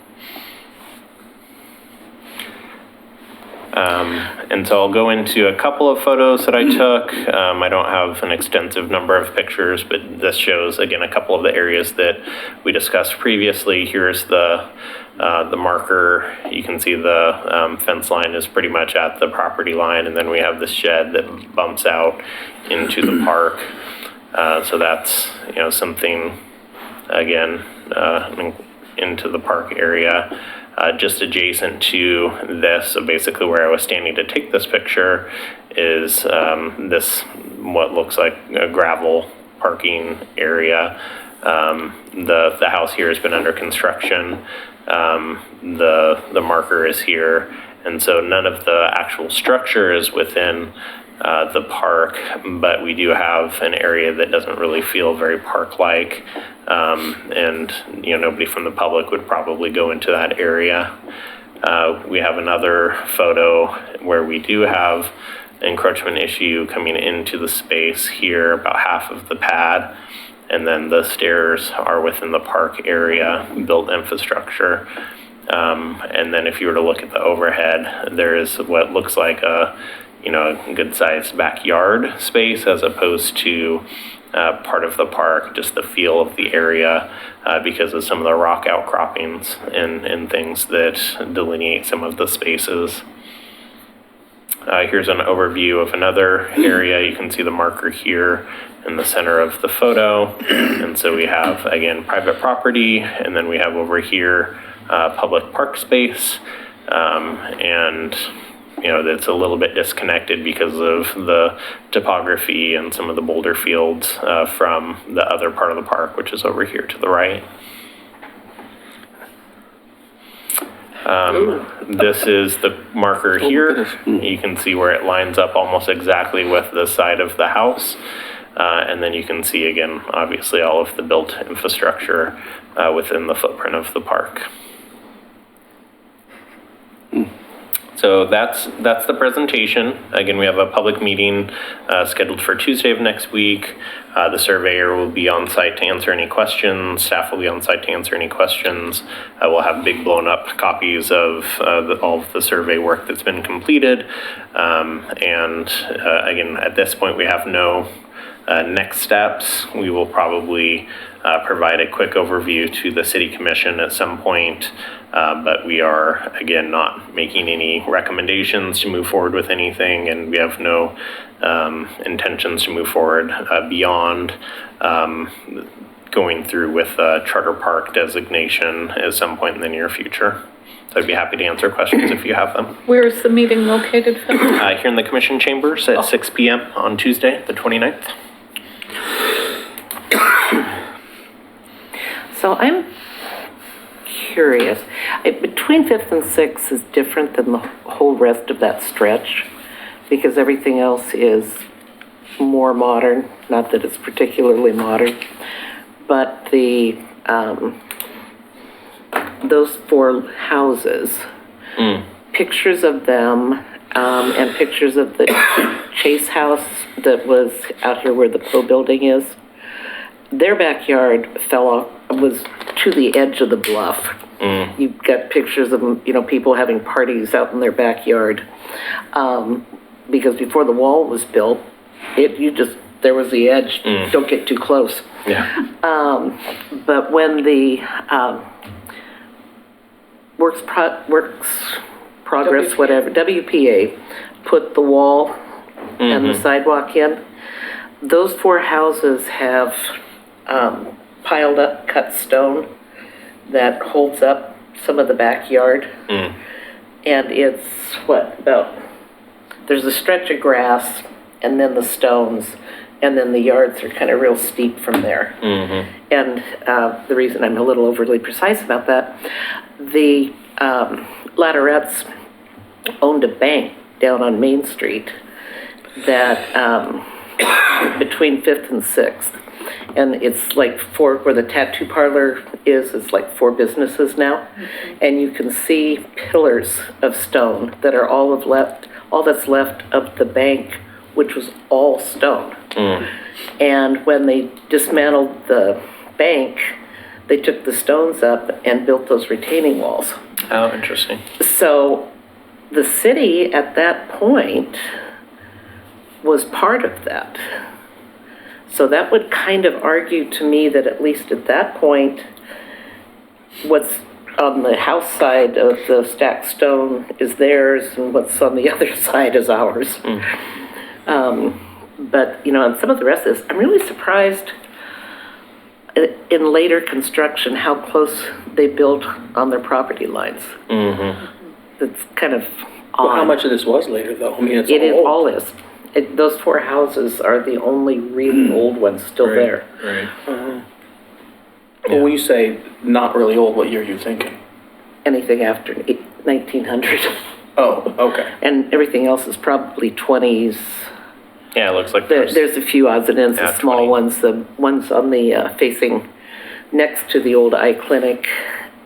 And so I'll go into a couple of photos that I took. I don't have an extensive number of pictures, but this shows, again, a couple of the areas that we discussed previously. Here's the marker. You can see the fence line is pretty much at the property line, and then we have the shed that bumps out into the park. So that's, something, again, into the park area. Just adjacent to this, so basically where I was standing to take this picture is this, what looks like a gravel parking area. The house here has been under construction. The marker is here, and so none of the actual structure is within the park, but we do have an area that doesn't really feel very park-like, and nobody from the public would probably go into that area. We have another photo where we do have encroachment issue coming into the space here, about half of the pad, and then the stairs are within the park area, built infrastructure. And then if you were to look at the overhead, there is what looks like a good-sized backyard space as opposed to part of the park, just the feel of the area because of some of the rock outcroppings and things that delineate some of the spaces. Here's an overview of another area. You can see the marker here in the center of the photo. And so we have, again, private property, and then we have over here public park space. And that's a little bit disconnected because of the topography and some of the boulder fields from the other part of the park, which is over here to the right. This is the marker here. You can see where it lines up almost exactly with the side of the house. And then you can see, again, obviously all of the built infrastructure within the footprint of the park. So that's the presentation. Again, we have a public meeting scheduled for Tuesday of next week. The surveyor will be on site to answer any questions. Staff will be on site to answer any questions. We'll have big blown up copies of all of the survey work that's been completed. Again, at this point, we have no next steps. We will probably provide a quick overview to the City Commission at some point, but we are, again, not making any recommendations to move forward with anything, and we have no intentions to move forward beyond going through with a charter park designation at some point in the near future. So I'd be happy to answer questions if you have them. Where is the meeting located, Phil? Here in the Commission chambers at 6 p.m. on Tuesday, the 29th. So I'm curious, between 5th and 6th is different than the whole rest of that stretch because everything else is more modern, not that it's particularly modern, but those four houses, pictures of them and pictures of the Chase house that was out here where the Poe building is, their backyard was to the edge of the bluff. You've got pictures of them, people having parties out in their backyard. Because before the wall was built, there was the edge, don't get too close. Yeah. But when the Works Progress, whatever, WPA, put the wall and the sidewalk in, those four houses have piled up cut stone that holds up some of the backyard. And it's there's a stretch of grass and then the stones, and then the yards are kind of real steep from there. And the reason I'm a little overly precise about that, the Latterettes owned a bank down on Main Street that between 5th and 6th. And it's like where the tattoo parlor is, it's like 4 businesses now. And you can see pillars of stone that are all that's left of the bank, which was all stone. And when they dismantled the bank, they took the stones up and built those retaining walls. Oh, interesting. So the city at that point was part of that. So that would kind of argue to me that at least at that point, what's on the house side of the stacked stone is theirs, and what's on the other side is ours. But, on some of the rest of this, I'm really surprised in later construction how close they built on their property lines. It's kind of odd. Well, how much of this was later, though? I mean, it's It is, old. all is. Those 4 houses are the only really old ones still there. Right. Well, when you say not really old, what year are you thinking? Anything after 1900. Oh, okay. And everything else is probably 20s. Yeah, it looks like There's a few odds and ends, Yeah, the small 20. ones, the ones on the facing next to the old eye clinic.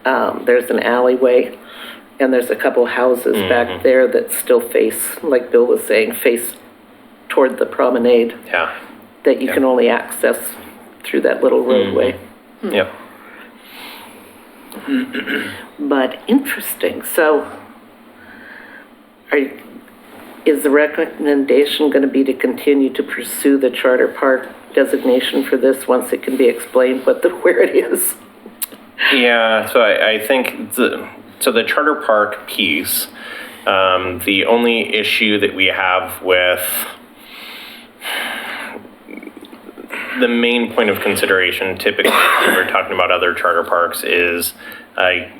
There's an alleyway, and there's a couple houses back there that still face, like Bill was saying, face toward the promenade Yeah, that you can only access through that little roadway. yep. But interesting. So, is the recommendation going to be to continue to pursue the charter park designation for this once it can be explained where it is? Yeah, so I think the charter park piece, the only issue that we have with the main point of consideration typically when we're talking about other charter parks is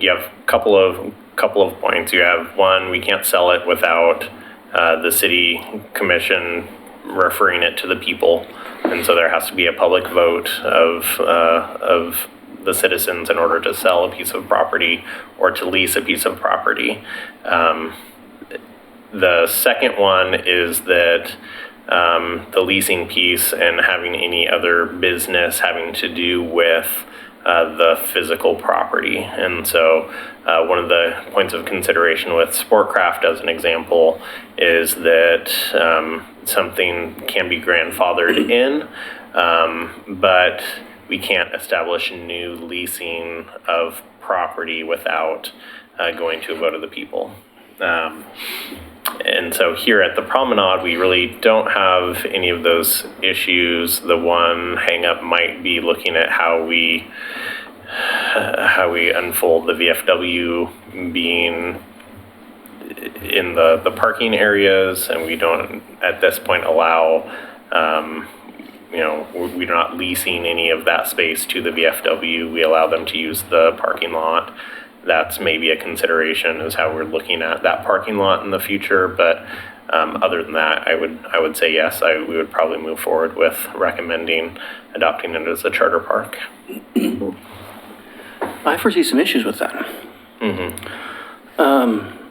you have a couple of points. You have one, we can't sell it without the city commission referring it to the people, and so there has to be a public vote of the citizens in order to sell a piece of property or to lease a piece of property. The second one is that the leasing piece and having any other business having to do with the physical property. And so one of the points of consideration with Sportcraft as an example is that something can be grandfathered in, but we can't establish new leasing of property without going to a vote of the people. And so here at the Promenade, we really don't have any of those issues. The one hang-up might be looking at how we unfold the VFW being in the parking areas, and we don't at this point allow, we're not leasing any of that space to the VFW. We allow them to use the parking lot. That's maybe a consideration is how we're looking at that parking lot in the future. But other than that, I would say yes, we would probably move forward with recommending adopting it as a charter park. I foresee some issues with that.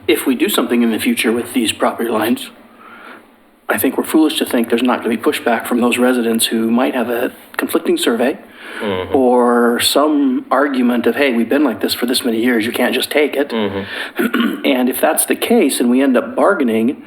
If we do something in the future with these property lines, I think we're foolish to think there's not going to be pushback from those residents who might have a conflicting survey or some argument of, hey, we've been like this for this many years, you can't just take it. And if that's the case and we end up bargaining,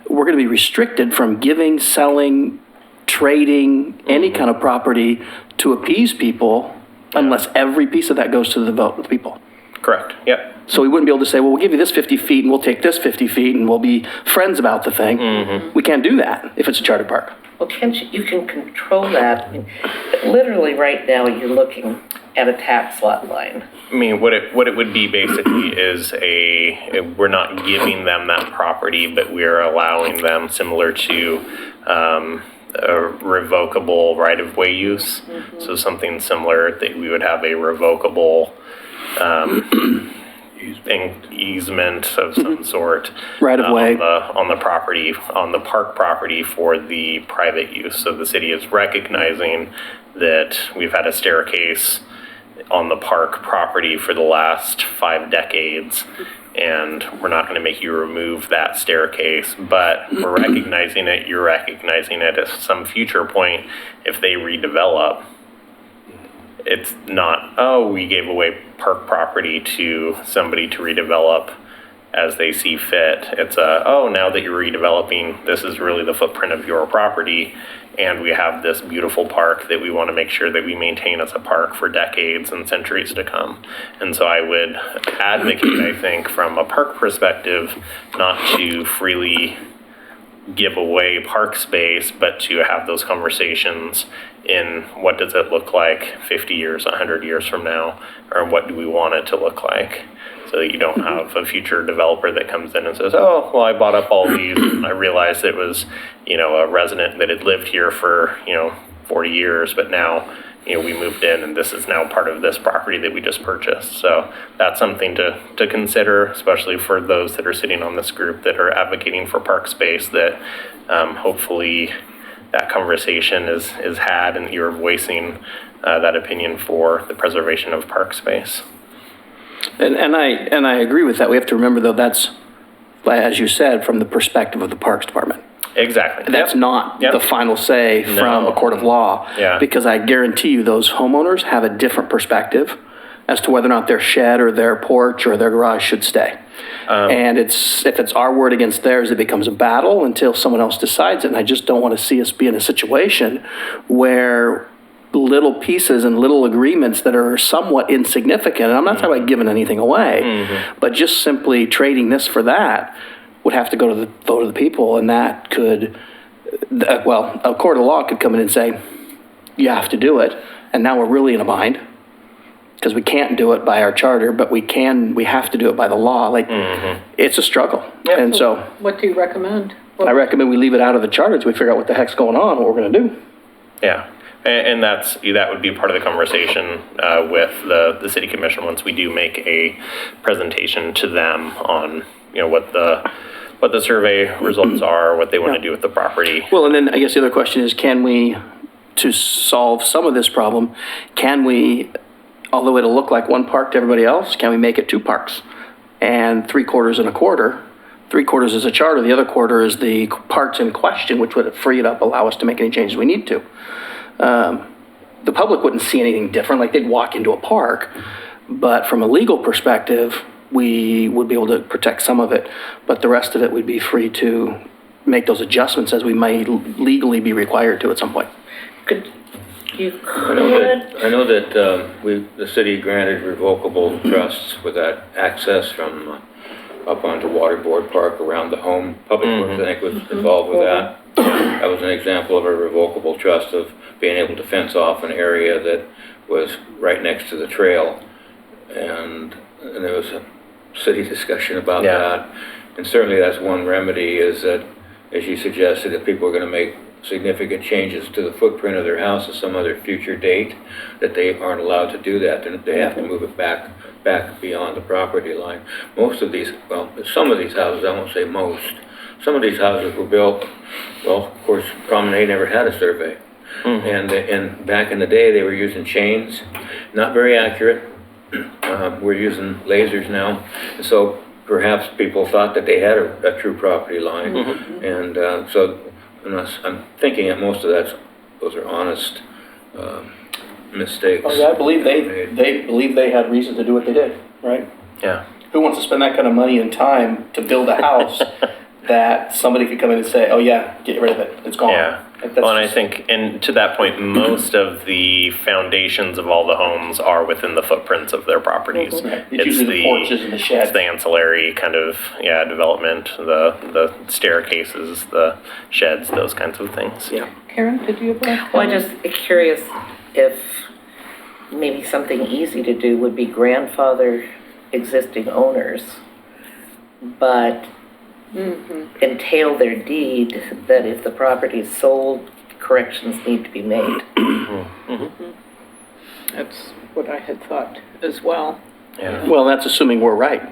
we're going to be restricted from giving, selling, trading any kind of property to appease people unless every piece of that goes to the vote of the people. Correct, yep. So we wouldn't be able to say, well, we'll give you this 50 feet and we'll take this 50 feet and we'll be friends about the thing. We can't do that if it's a charter park. Well, you can control that. I mean, literally right now, you're looking at a tax lot line. I mean, what it would be basically is we're not giving them that property, but we're allowing them similar to a revocable right-of-way use. So something similar that we would have a revocable easement of some sort Right of way. on the property, on the park property for the private use. So the city is recognizing that we've had a staircase on the park property for the last 5 decades, and we're not going to make you remove that staircase, but we're recognizing it, you're recognizing it at some future point if they redevelop. It's not, oh, we gave away park property to somebody to redevelop as they see fit. It's now that you're redeveloping, this is really the footprint of your property, and we have this beautiful park that we want to make sure that we maintain as a park for decades and centuries to come. And so I would advocate, I think, from a park perspective, not to freely give away park space, but to have those conversations in what does it look like 50 years, 100 years from now, or what do we want it to look like? So that you don't have a future developer that comes in and says, oh, well, I bought up all these, and I realized it was, a resident that had lived here for, 40 years, but now, we moved in and this is now part of this property that we just purchased. So that's something to consider, especially for those that are sitting on this group that are advocating for park space, that hopefully that conversation is had and you're voicing that opinion for the preservation of park space. And I agree with that. We have to remember, though, that's, as you said, from the perspective of the Parks Department. Exactly. That's not the final say from a court of law. Yeah. Because I guarantee you those homeowners have a different perspective as to whether or not their shed or their porch or their garage should stay. And if it's our word against theirs, it becomes a battle until someone else decides it. And I just don't want to see us be in a situation where little pieces and little agreements that are somewhat insignificant, and I'm not talking about giving anything away, but just simply trading this for that, would have to go to the vote of the people, and that could, a court of law could come in and say, you have to do it, and now we're really in a bind, because we can't do it by our charter, but we have to do it by the law. It's a struggle. And so What do you recommend? I recommend we leave it out of the charter until we figure out what the heck's going on, what we're gonna do. Yeah. And that would be part of the conversation with the city commission once we do make a presentation to them on, what the survey results are, what they want to do with the property. Well, and then I guess the other question is, can we, to solve some of this problem, although it'll look like one park to everybody else, can we make it two parks? And 3/4 and a quarter. 3/4 is a charter, the other quarter is the parks in question, which would free it up, allow us to make any changes we need to. The public wouldn't see anything different, like they'd walk into a park, but from a legal perspective, we would be able to protect some of it, but the rest of it would be free to make those adjustments as we might legally be required to at some point. I know that the city granted revocable trusts with that access from up onto Waterboard Park around the home. Public Works, I think, was involved with that. That was an example of a revocable trust of being able to fence off an area that was right next to the trail. And there was a city discussion about that. And certainly that's one remedy, is that, as you suggested, if people are going to make significant changes to the footprint of their house at some other future date, that they aren't allowed to do that, then they have to move it back beyond the property line. Some of these houses, I won't say most, some of these houses were built, of course, Promenade never had a survey. And back in the day, they were using chains, not very accurate. We're using lasers now. And so perhaps people thought that they had a true property line. And so I'm thinking that most of those are honest mistakes. Oh, yeah, I believe they believe they had reason to do what they did, right? Yeah. Who wants to spend that kind of money and time to build a house that somebody could come in and say, oh yeah, get rid of it, it's gone? Yeah. Well, and I think, and to that point, most of the foundations of all the homes are within the footprints of their properties. Right. It's usually the porches and the sheds. It's the ancillary kind of, development, the staircases, the sheds, those kinds of things. Yeah. Karen, did you have a Well, I'm just curious if maybe something easy to do would be grandfather existing owners, but entail their deed that if the property is sold, corrections need to be made. That's what I had thought as well. Yeah. Well, that's assuming we're right,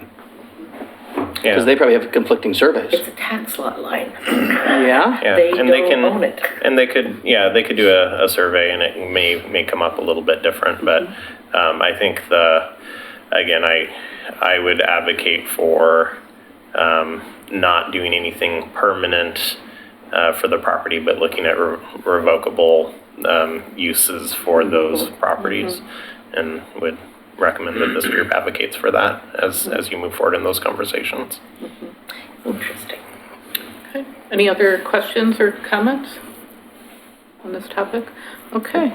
because they probably have conflicting surveys. It's a tax lot line. Yeah? Yeah, They and don't own it. And they could do a survey, and it may come up a little bit different, but I think I would advocate for not doing anything permanent for the property, but looking at revocable uses for those properties, and would recommend that this group advocates for that as you move forward in those conversations. Interesting. Okay. Any other questions or comments on this topic? Okay.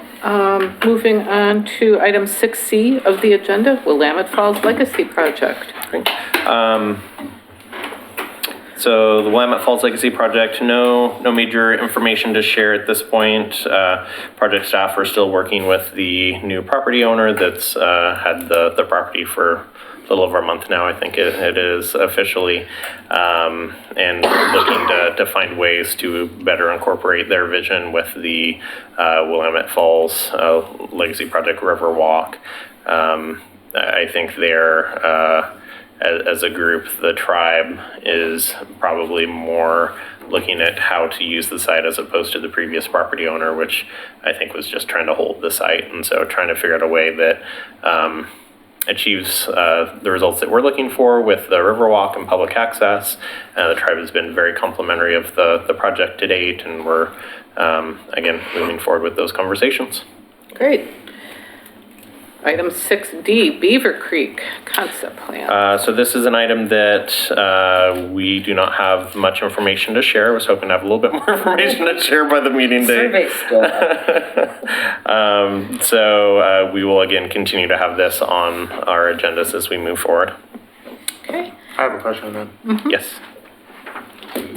Moving on to item 6C of the agenda, Willamette Falls Legacy Project. So the Willamette Falls Legacy Project, no major information to share at this point. Project staff are still working with the new property owner that's had the property for a little over a month now, I think it is officially, and looking to find ways to better incorporate their vision with the Willamette Falls Legacy Project Riverwalk. I think they're as a group, the tribe is probably more looking at how to use the site as opposed to the previous property owner, which I think was just trying to hold the site. And so trying to figure out a way that achieves the results that we're looking for with the Riverwalk and public access. The tribe has been very complimentary of the project to date, and we're, again, moving forward with those conversations. Great. Item 6D, Beaver Creek Concept Plan. So this is an item that we do not have much information to share. I was hoping to have a little bit more information to share by the meeting day. Survey's still up. So we will again continue to have this on our agendas as we move forward. Okay. I have a question then. Yes.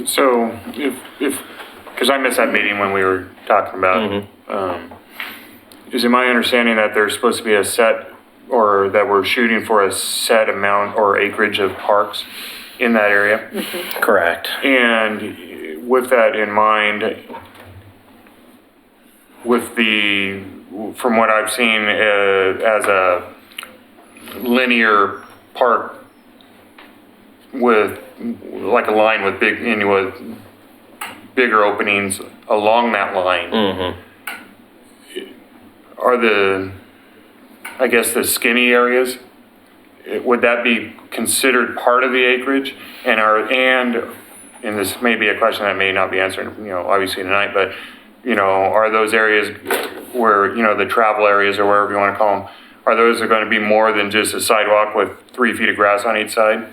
So because I missed that meeting when we were talking about, is it my understanding that there's supposed to be a set, or that we're shooting for a set amount or acreage of parks in that area? Correct. And with that in mind, from what I've seen as a linear park with like a line with bigger openings along that line, are the skinny areas, would that be considered part of the acreage? And this may be a question that may not be answered, obviously tonight, but, are those areas where, the travel areas or wherever you want to call them, are those going to be more than just a sidewalk with 3 feet of grass on each side?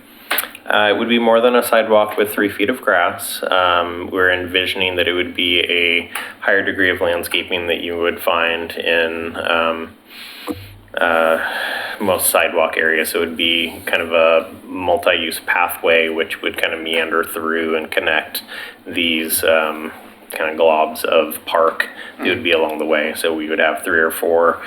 It would be more than a sidewalk with 3 feet of grass. We're envisioning that it would be a higher degree of landscaping that you would find in most sidewalk areas. So it would be kind of a multi-use pathway which would kind of meander through and connect these kind of globs of park that would be along the way. So we would have 3 or 4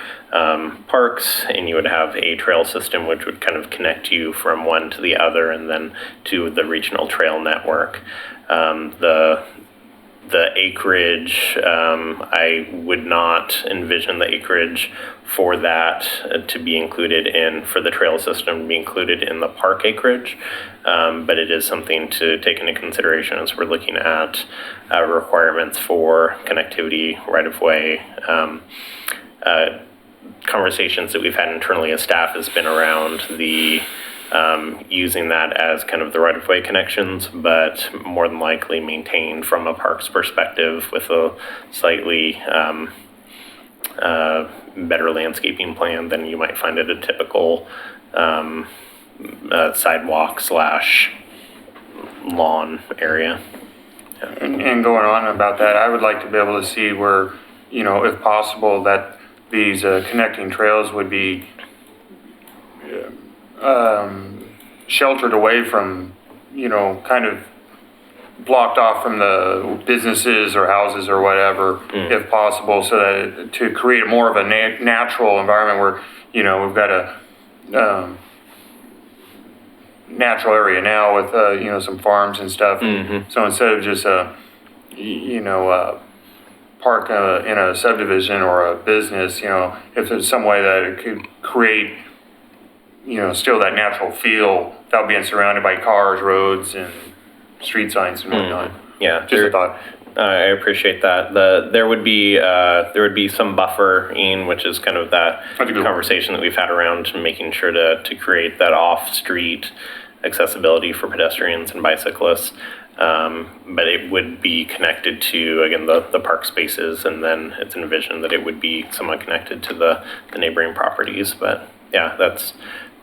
parks, and you would have a trail system which would kind of connect you from one to the other and then to the regional trail network. The acreage, I would not envision the acreage for that to be included for the trail system to be included in the park acreage. But it is something to take into consideration as we're looking at requirements for connectivity, right-of-way. Conversations that we've had internally as staff has been around the using that as kind of the right-of-way connections, but more than likely maintained from a parks perspective with a slightly better landscaping plan than you might find at a typical sidewalk / lawn area. And going on about that, I would like to be able to see where, if possible, that these connecting trails would be sheltered away from, kind of blocked off from the businesses or houses or whatever, if possible, so that to create more of a natural environment where, we've got a natural area now with, some farms and stuff. So instead of just park in a subdivision or a business, if there's some way that it could create, still that natural feel without being surrounded by cars, roads, and street signs and whatnot. Yeah, Just a thought. I appreciate that. There would be some buffering, which is kind of that conversation that we've had around making sure to create that off-street accessibility for pedestrians and bicyclists. But it would be connected to, again, the park spaces, and then it's envisioned that it would be somewhat connected to the neighboring properties. But yeah,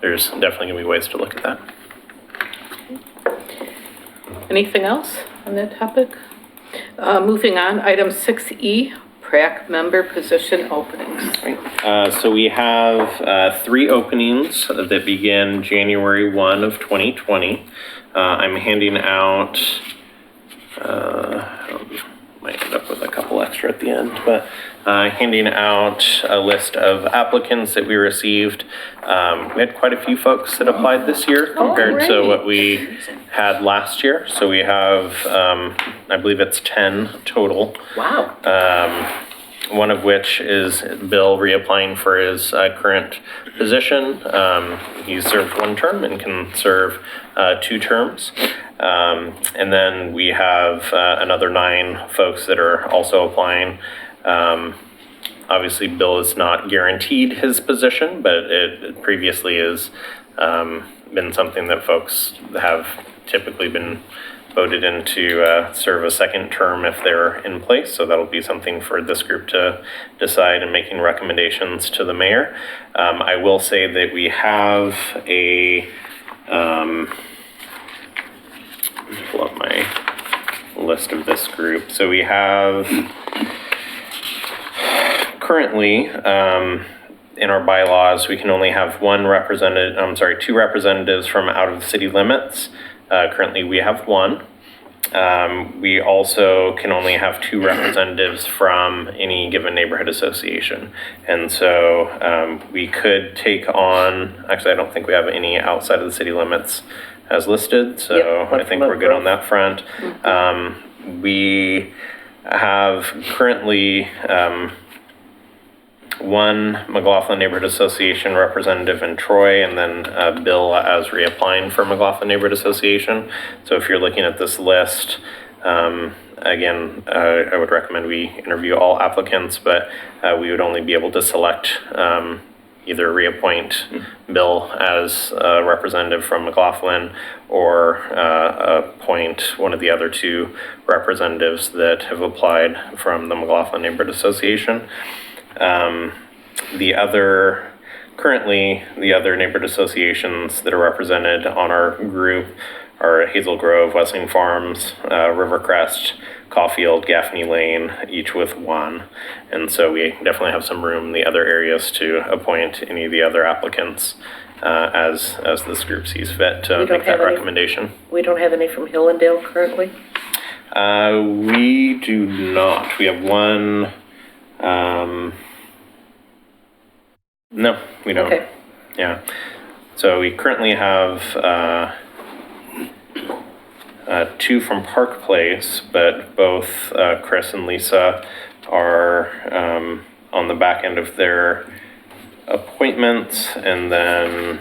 there's definitely gonna be ways to look at that. Anything else on that topic? Moving on, item 6E, PrAC member position openings. So we have 3 openings that begin January 1 of 2020. I'm handing out, might end up with a couple extra at the end, but handing out a list of applicants that we received. We had quite a few folks that applied this year compared to great. what we had last year. So we have, I believe it's 10 total. Wow. One of which is Bill reapplying for his current position. He's served 1 term and can serve 2 terms. And then we have another 9 folks that are also applying. Obviously, Bill is not guaranteed his position, but it previously has been something that folks have typically been voted in to serve a 2nd term if they're in place. So that'll be something for this group to decide and making recommendations to the mayor. I will say that we have a, let me pull up my list of this group. So we have currently, in our bylaws, we can only have 2 representatives from out of city limits. Currently, we have 1. We also can only have 2 representatives from any given neighborhood association. And so we could take on, actually, I don't think we have any outside of the city limits as listed. So Yep, I think we're good on that front. We have currently 1 McLaughlin Neighborhood Association representative in Troy, and then Bill as reapplying for McLaughlin Neighborhood Association. So if you're looking at this list, again, I would recommend we interview all applicants, but we would only be able to select either reappoint Bill as a representative from McLaughlin or appoint one of the other 2 representatives that have applied from the McLaughlin Neighborhood Association. Currently, the other neighborhood associations that are represented on our group are Hazel Grove, Wesleyan Farms, Rivercrest, Caulfield, Gaffney Lane, each with 1. And so we definitely have some room in the other areas to appoint any of the other applicants as this group sees fit to don't make that have any- recommendation. We don't have any from Hillendale currently? We do not. We have 1. No, we don't. Okay. Yeah. So we currently have 2 from Park Place, but both Chris and Lisa are on the back end of their appointments, and then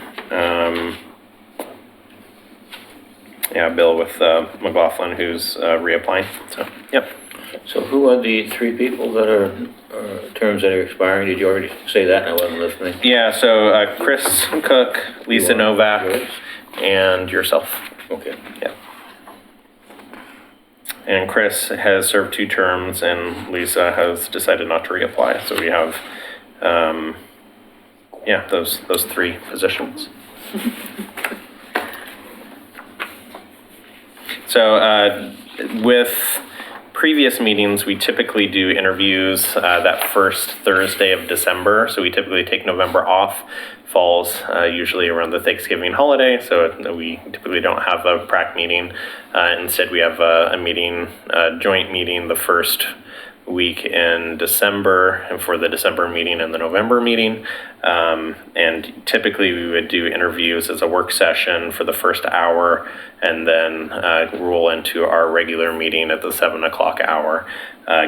Bill with McLaughlin, who's reapplying. So, yep. So who are the 3 people that are terms that are expiring? Did you already say that? I wasn't listening. Yeah. So Chris Cook, Lisa Novak, and yourself. Okay. Yeah. And Chris has served 2 terms, and Lisa has decided not to reapply. So we have, those 3 positions. So with previous meetings, we typically do interviews that first Thursday of December. So we typically take November off. Falls usually around the Thanksgiving holiday, so we typically don't have a PrAC meeting. Instead, we have a meeting, joint meeting the first week in December, and for the December meeting and the November meeting. And typically we would do interviews as a work session for the first hour, and then roll into our regular meeting at the 7 o'clock hour.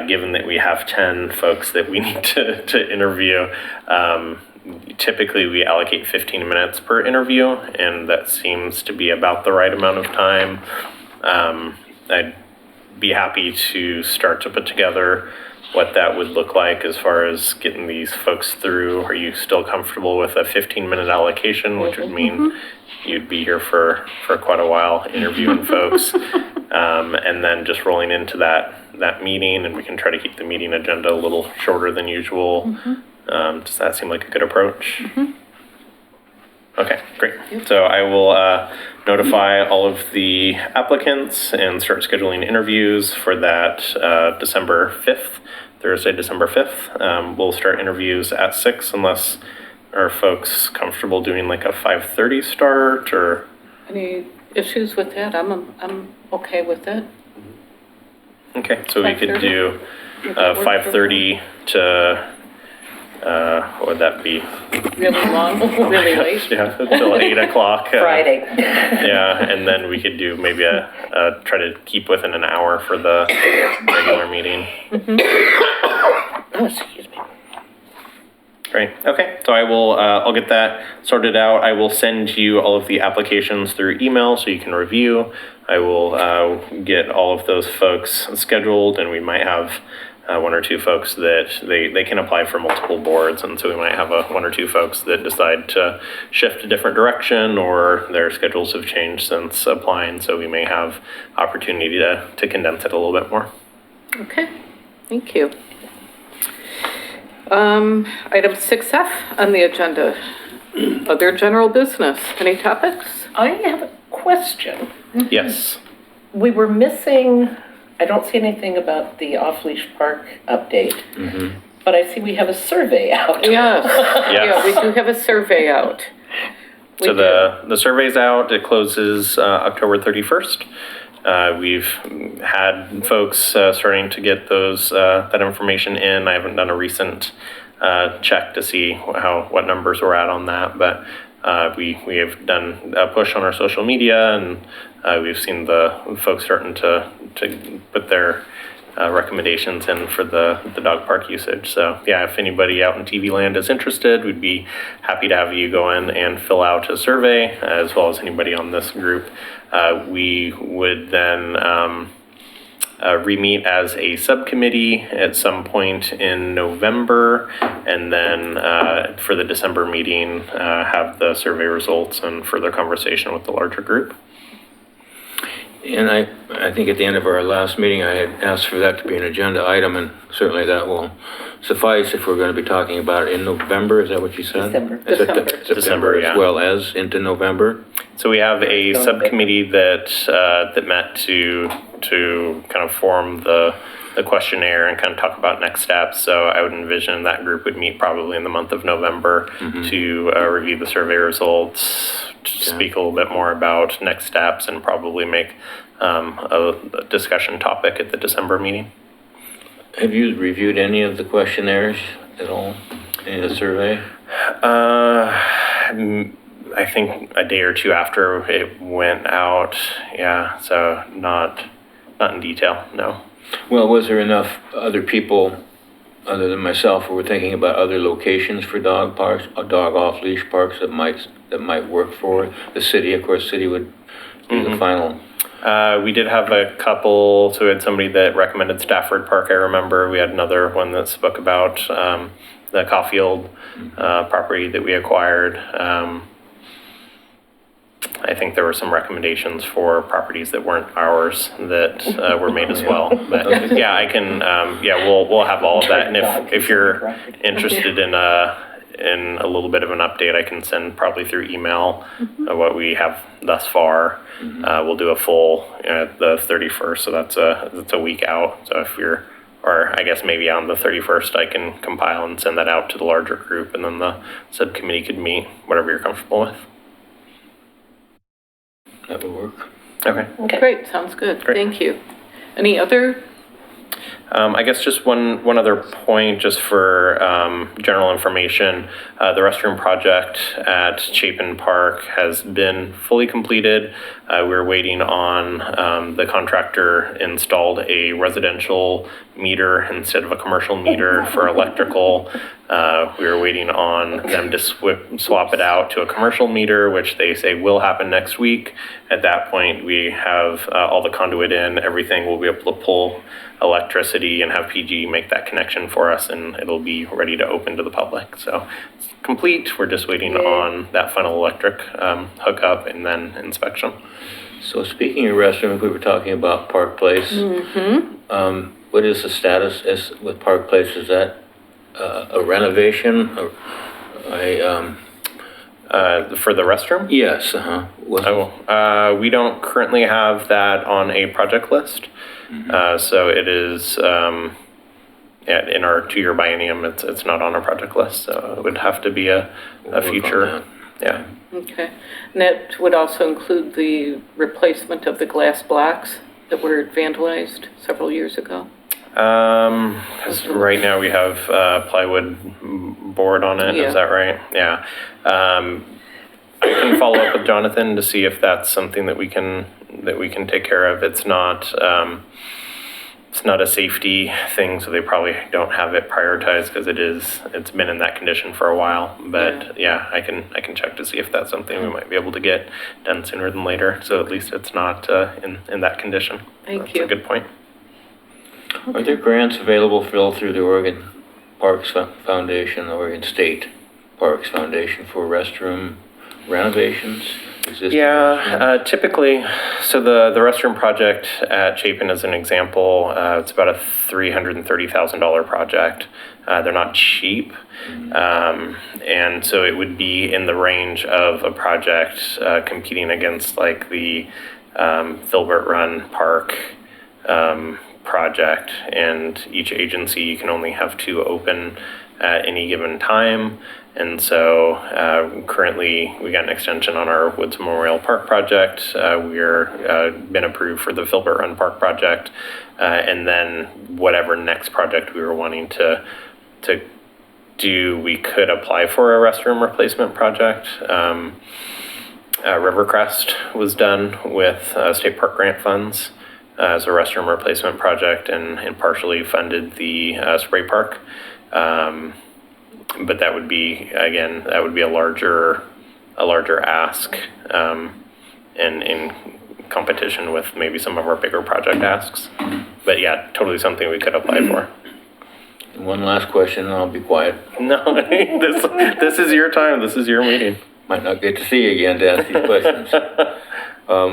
Given that we have 10 folks that we need to interview, typically we allocate 15 minutes per interview, and that seems to be about the right amount of time. I'd be happy to start to put together what that would look like as far as getting these folks through. Are you still comfortable with a 15-minute allocation, which would mean you'd be here for quite a while interviewing folks, and then just rolling into that meeting, and we can try to keep the meeting agenda a little shorter than usual. Does that seem like a good approach? Okay, great. So I will notify all of the applicants and start scheduling interviews for that December 5th, Thursday, December 5th. We'll start interviews at 6 unless are folks comfortable doing like a 5:30 start or? Any issues with that? I'm okay with it. Okay, so we could 5:30? do Would that work for 5:30 to, what would that be? Really long, really late? Yeah, until 8 o'clock. Friday. Yeah, and then we could do maybe try to keep within an hour for the regular meeting. Oh, excuse me. Great, okay, so I'll get that sorted out. I will send you all of the applications through email so you can review. I will get all of those folks scheduled, and we might have one or two folks that they can apply for multiple boards, and so we might have one or two folks that decide to shift a different direction, or their schedules have changed since applying, so we may have opportunity to condense it a little bit more. Okay, thank you. Item 6F on the agenda, other general business. Any topics? I have a question. Yes. We were missing, I don't see anything about the off-leash park update, but I see we have a survey out. Yes, yeah, Yes. we do have a survey out. So the survey's out, it closes October 31st. We've had folks starting to get that information in. I haven't done a recent check to see what numbers we're at on that, but we have done a push on our social media, and we've seen the folks starting to put their recommendations in for the dog park usage. So yeah, if anybody out in TV land is interested, we'd be happy to have you go in and fill out a survey, as well as anybody on this group. We would then re-meet as a subcommittee at some point in November, and then for the December meeting, have the survey results and further conversation with the larger group. And I think at the end of our last meeting, I had asked for that to be an agenda item, and certainly that will suffice if we're going to be talking about it in November. Is that what you said? December. December, yeah. As well as into November? So we have a subcommittee that met to kind of form the questionnaire and kind of talk about next steps. So I would envision that group would meet probably in the month of November to review the survey results, speak a little bit more about next steps, and probably make a discussion topic at the December meeting. Have you reviewed any of the questionnaires at all? Any of the survey? I think a day or two after it went out, yeah, so not in detail, no. Well, was there enough other people, other than myself, who were thinking about other locations for dog parks, dog off-leash parks that might work for the city? Of course, city would do the final. We did have a couple, so we had somebody that recommended Stafford Park, I remember. We had another one that spoke about the Caulfield property that we acquired. I think there were some recommendations for properties that weren't ours that were made as well. But yeah, I can, we'll have all of that. And if you're interested in a little bit of an update, I can send probably through email what we have thus far. We'll do a full the 31st, so that's a week out. So if you're, or I guess maybe on the 31st, I can compile and send that out to the larger group, and then the subcommittee could meet, whatever you're comfortable with. That would work. Okay. Great, sounds good. Great. Thank you. Any other? I guess just one other point, just for general information. The restroom project at Chapin Park has been fully completed. We're waiting on the contractor installed a residential meter instead of a commercial meter for electrical. We were waiting on them to swap it out to a commercial meter, which they say will happen next week. At that point, we have all the conduit in, everything. We'll be able to pull electricity and have PG make that connection for us, and it'll be ready to open to the public. So it's complete. We're just waiting on that final electric hookup and then inspection. So speaking of restrooms, we were talking about Park Place. What is the status with Park Place? Is that a renovation, For the restroom? Yes, We don't currently have that on a project list. So it is, in our 2-year biennium, it's not on our project list, so it would have to be a future, yeah. Okay. And that would also include the replacement of the glass blocks that were vandalized several years ago? 'Cause right now we have plywood board on it, is Yeah. that right? Yeah. I can follow up with Jonathan to see if that's something that we can take care of. It's not a safety thing, so they probably don't have it prioritized because it's been in that condition for a while. But yeah, I can check to see if that's something we might be able to get done sooner than later. So at least it's not in that condition. Thank you. That's a good point. Are there grants available, Phil, through the Oregon Parks Foundation, the Oregon State Parks Foundation for restroom renovations? Existing Yeah, typically, so the restroom project at Chapin is an example. It's about a $330,000 project. They're not cheap. And so it would be in the range of a project competing against like the Filbert Run Park project. And each agency, you can only have 2 open at any given time. And so currently we got an extension on our Woods Memorial Park project. We're been approved for the Filbert Run Park project. And then whatever next project we were wanting to do, we could apply for a restroom replacement project. Rivercrest was done with state park grant funds as a restroom replacement project and partially funded the spray park. But that would be, again, a larger ask, and in competition with maybe some of our bigger project asks. But yeah, totally something we could apply for. And one last question, and I'll be quiet. No, this is your time. This is your meeting. Might not get to see you again to ask these questions.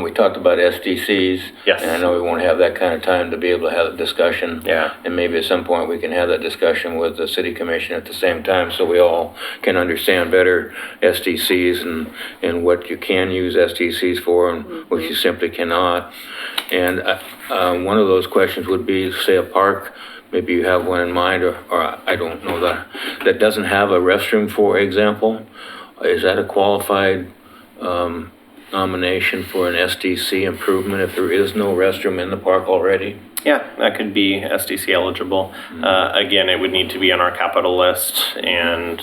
We talked about SDCs. Yes. And I know we won't have that kind of time to be able to have a discussion. Yeah. And maybe at some point we can have that discussion with the city commission at the same time so we all can understand better SDCs and what you can use SDCs for and what you simply cannot. And one of those questions would be, say, a park, maybe you have one in mind, or I don't know, that doesn't have a restroom, for example. Is that a qualified nomination for an SDC improvement if there is no restroom in the park already? Yeah, that could be SDC eligible. Again, it would need to be on our capital list, and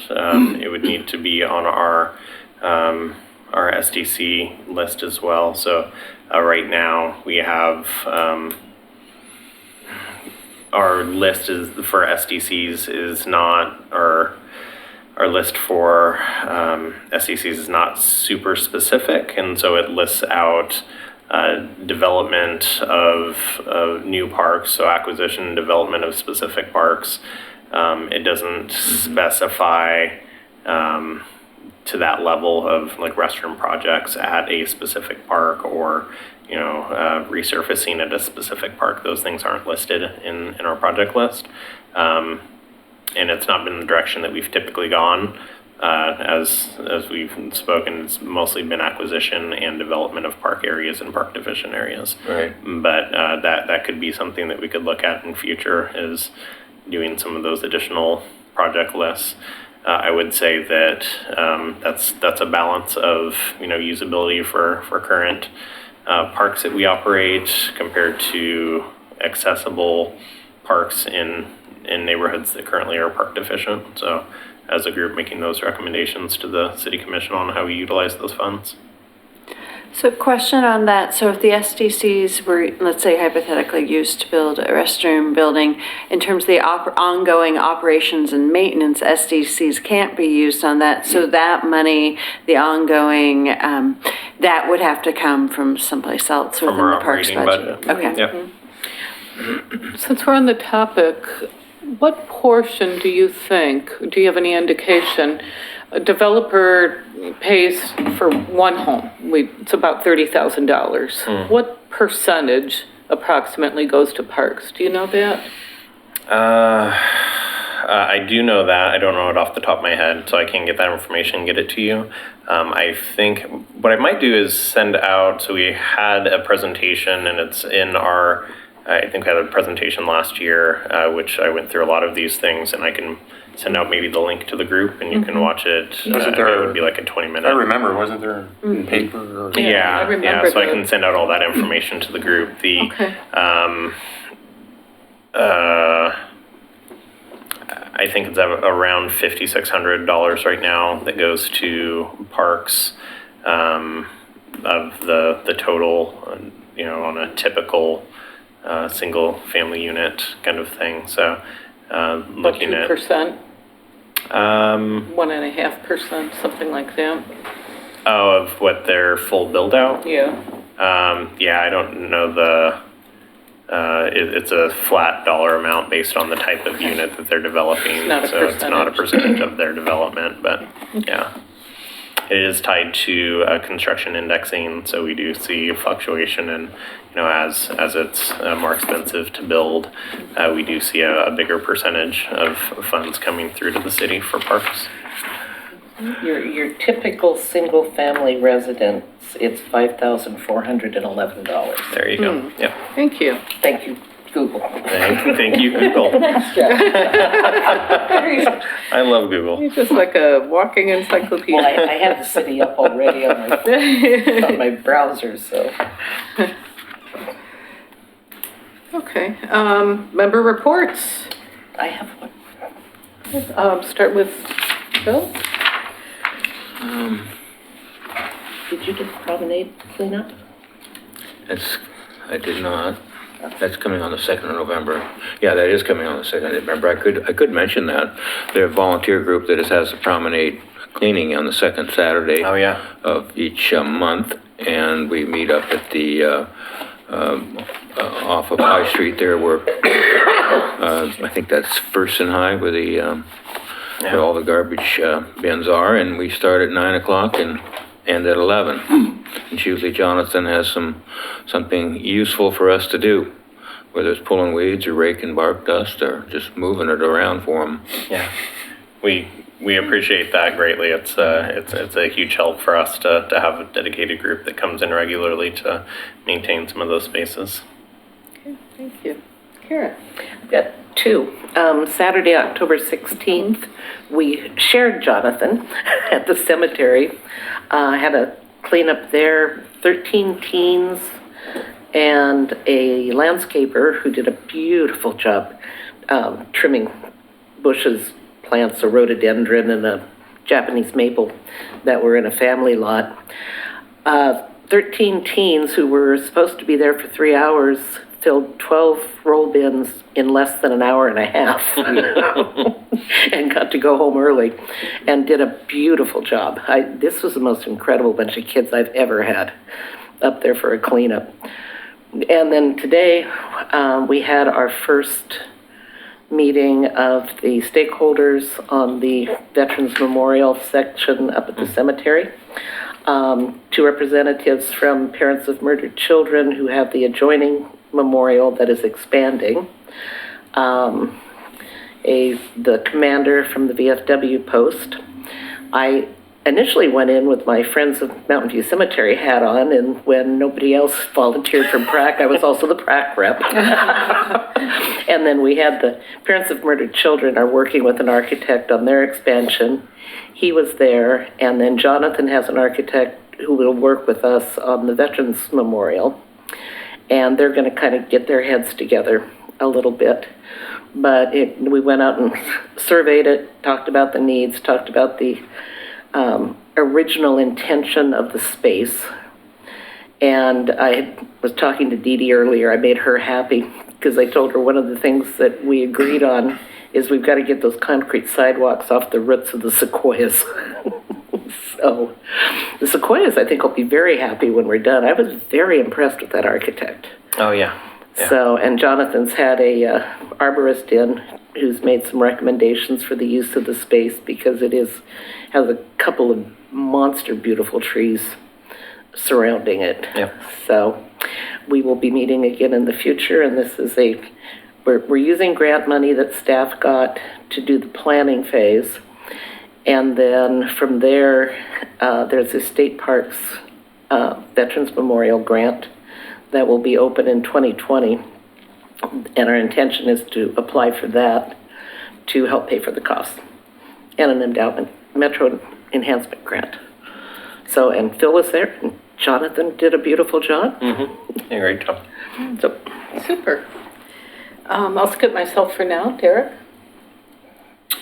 it would need to be on our SDC list as well. So right now we have our list is for SDCs is not our list for SDCs is not super specific, and so it lists out development of new parks, so acquisition and development of specific parks. It doesn't specify to that level of like restroom projects at a specific park or resurfacing at a specific park. Those things aren't listed in our project list. And it's not been the direction that we've typically gone. As we've spoken, it's mostly been acquisition and development of park areas and park division areas. Right. But that could be something that we could look at in future, is doing some of those additional project lists. I would say that that's a balance of usability for current parks that we operate compared to accessible parks in neighborhoods that currently are park deficient. So as a group, making those recommendations to the city commission on how we utilize those funds. So question on that, so if the SDCs were, let's say hypothetically used to build a restroom building, in terms of the ongoing operations and maintenance, SDCs can't be used on that, so that money, the ongoing, that would have to come from someplace else within From our the parks operating budget? Okay. Yep. Since we're on the topic, what portion do you have any indication, a developer pays for one home? It's about $30,000. What percentage approximately goes to parks? Do you know that? I do know that. I don't know it off the top of my head, so I can get that information and get it to you. I think what I might do is send out, so we had a presentation and it's in our, I think we had a presentation last year, which I went through a lot of these things, and I can send out maybe the link to the group and you can watch it. Wasn't there- It would be like a 20-minute. I remember, wasn't there paper or? Yeah, I remember so I the- can send out all that information to the group. Okay. I think it's around $5,600 right now that goes to parks, of the total, on a typical, single family unit kind of thing. So, About looking at, 2%, 1.5%, something like that. of what their full build out. Yeah. Yeah, I don't know it's a flat dollar amount based on the type of unit that they're developing. It's not a So it's not a percentage. percentage of their development, but yeah. It is tied to construction indexing, so we do see fluctuation and, as it's more expensive to build, we do see a bigger percentage of funds coming through to the city for parks. Your typical single-family residence, it's $5,411. There you go. Yep. Thank you. Thank you, Google. Thank you, Google. I love Google. You're just like a walking encyclopedia. Well, I have the city up already on my browser, so. Okay, member reports. I have one. Start with Bill. Did you do the promenade cleanup? I did not. That's coming on the 2nd of November. Yeah, that is coming on the 2nd of November. I could mention that. They're a volunteer group that has the promenade cleaning on the second Saturday Oh, yeah. of each month, and we meet up at the off of High Street there where I think that's First and High where where all the garbage bins are, and we start at 9 o'clock and end at 11. And usually Jonathan has something useful for us to do, whether it's pulling weeds or raking bark dust or just moving it around for him. Yeah, we appreciate that greatly. It's a huge help for us to have a dedicated group that comes in regularly to maintain some of those spaces. Okay, thank you. Kara. I've got two. Saturday, October 16th, we shared Jonathan at the cemetery. Had a cleanup there, 13 teens and a landscaper who did a beautiful job trimming bushes, plants, a rhododendron and a Japanese maple that were in a family lot. 13 teens who were supposed to be there for 3 hours filled 12 roll bins in less than an hour and a half and got to go home early and did a beautiful job. This was the most incredible bunch of kids I've ever had up there for a cleanup. And then today, we had our first meeting of the stakeholders on the Veterans Memorial section up at the cemetery. Two representatives from Parents of Murdered Children who have the adjoining memorial that is expanding. The commander from the VFW post. I initially went in with my Friends of Mountain View Cemetery hat on, and when nobody else volunteered from PrAC, I was also the PrAC rep. And then we had the Parents of Murdered Children are working with an architect on their expansion. He was there, and then Jonathan has an architect who will work with us on the Veterans Memorial. And they're going to kind of get their heads together a little bit. But we went out and surveyed it, talked about the needs, talked about the original intention of the space. And I was talking to Dee Dee earlier. I made her happy because I told her one of the things that we agreed on is we've got to get those concrete sidewalks off the roots of the sequoias. So the sequoias, I think, will be very happy when we're done. I was very impressed with that architect. Oh, yeah. So, and Jonathan's had a arborist in who's made some recommendations for the use of the space because it has a couple of monster beautiful trees surrounding it. Yep. So we will be meeting again in the future, and this is a we're using grant money that staff got to do the planning phase. And then from there, there's a State Parks Veterans Memorial Grant that will be open in 2020. And our intention is to apply for that to help pay for the cost. And an endowment, Metro Enhancement Grant. So, and Phil was there, and Jonathan did a beautiful job. Yeah, great job. So, Super. I'll skip myself for now. Derek?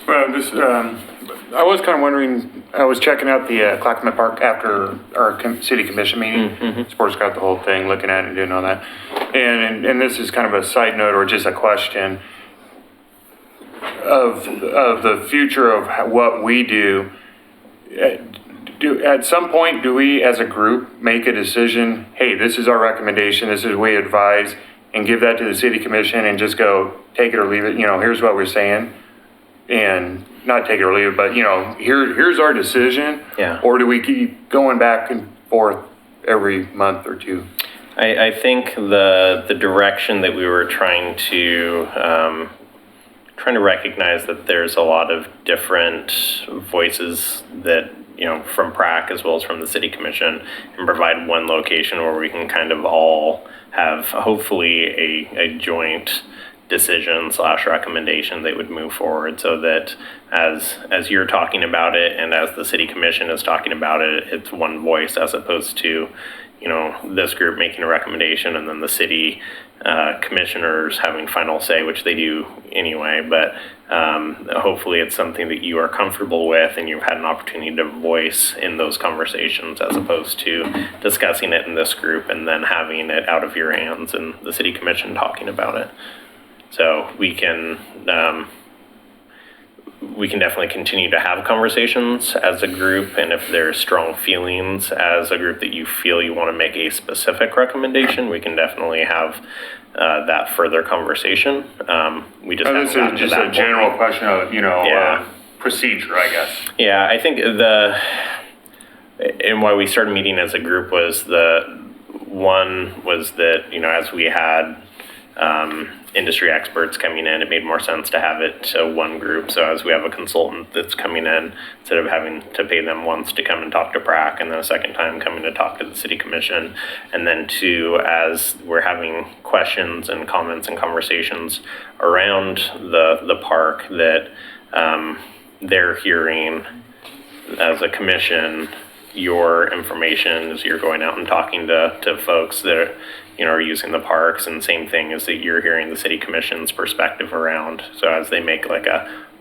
Well, this, I was kind of wondering, I was checking out the Clackamas Park after our city commission meeting. Sports got the whole thing, looking at it and doing all that. And this is kind of a side note or just a question of the future of what we do. At some point, do we as a group make a decision, hey, this is our recommendation, this is what we advise, and give that to the city commission and just go, take it or leave it, here's what we're saying? And not take it or leave it, but here's our decision. Yeah. Or do we keep going back and forth every month or two? I think the direction that we were trying to recognize that there's a lot of different voices that, from PrAC as well as from the city commission, and provide one location where we can kind of all have hopefully a joint decision / recommendation that would move forward, so that as you're talking about it and as the city commission is talking about it, it's one voice, as opposed to this group making a recommendation and then the city commissioners having final say, which they do anyway. But hopefully it's something that you are comfortable with and you've had an opportunity to voice in those conversations, as opposed to discussing it in this group and then having it out of your hands and the city commission talking about it. So we can definitely continue to have conversations as a group, and if there's strong feelings as a group that you feel you want to make a specific recommendation, we can definitely have that further conversation. We just haven't This gotten is to just that a general point. question of, Yeah. procedure, I guess. Yeah, I think and why we started meeting as a group was that as we had industry experts coming in, it made more sense to have it to one group. So as we have a consultant that's coming in, instead of having to pay them once to come and talk to PrAC and then a second time coming to talk to the city commission, and then two, as we're having questions and comments and conversations around the park, that they're hearing as a commission your information as you're going out and talking to folks that are using the parks, and same thing is that you're hearing the city commission's perspective around. So as they make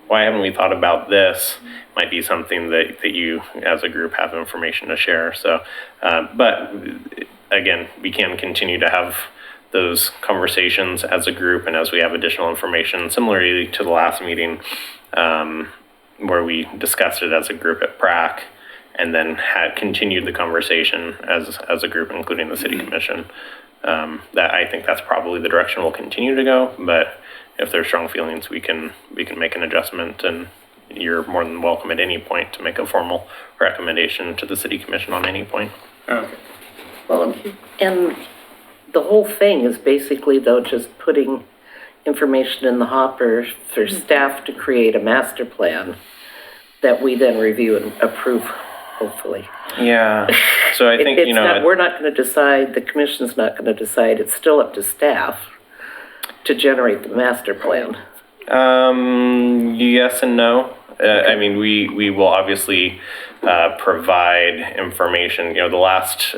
why haven't we thought about this, might be something that you as a group have information to share. So, but again, we can continue to have those conversations as a group, and as we have additional information, similarly to the last meeting, where we discussed it as a group at PrAC, and then had continued the conversation as a group, including the city commission. That I think that's probably the direction we'll continue to go. But if there's strong feelings, we can make an adjustment, and you're more than welcome at any point to make a formal recommendation to the city commission on any point. Okay. well, and the whole thing is basically, though, just putting information in the hopper for staff to create a master plan that we then review and approve, hopefully. Yeah. So I think, It's not, we're not going to decide, the commission's not going to decide, it's still up to staff to generate the master plan. Yes and no. I mean, we will obviously provide information. The last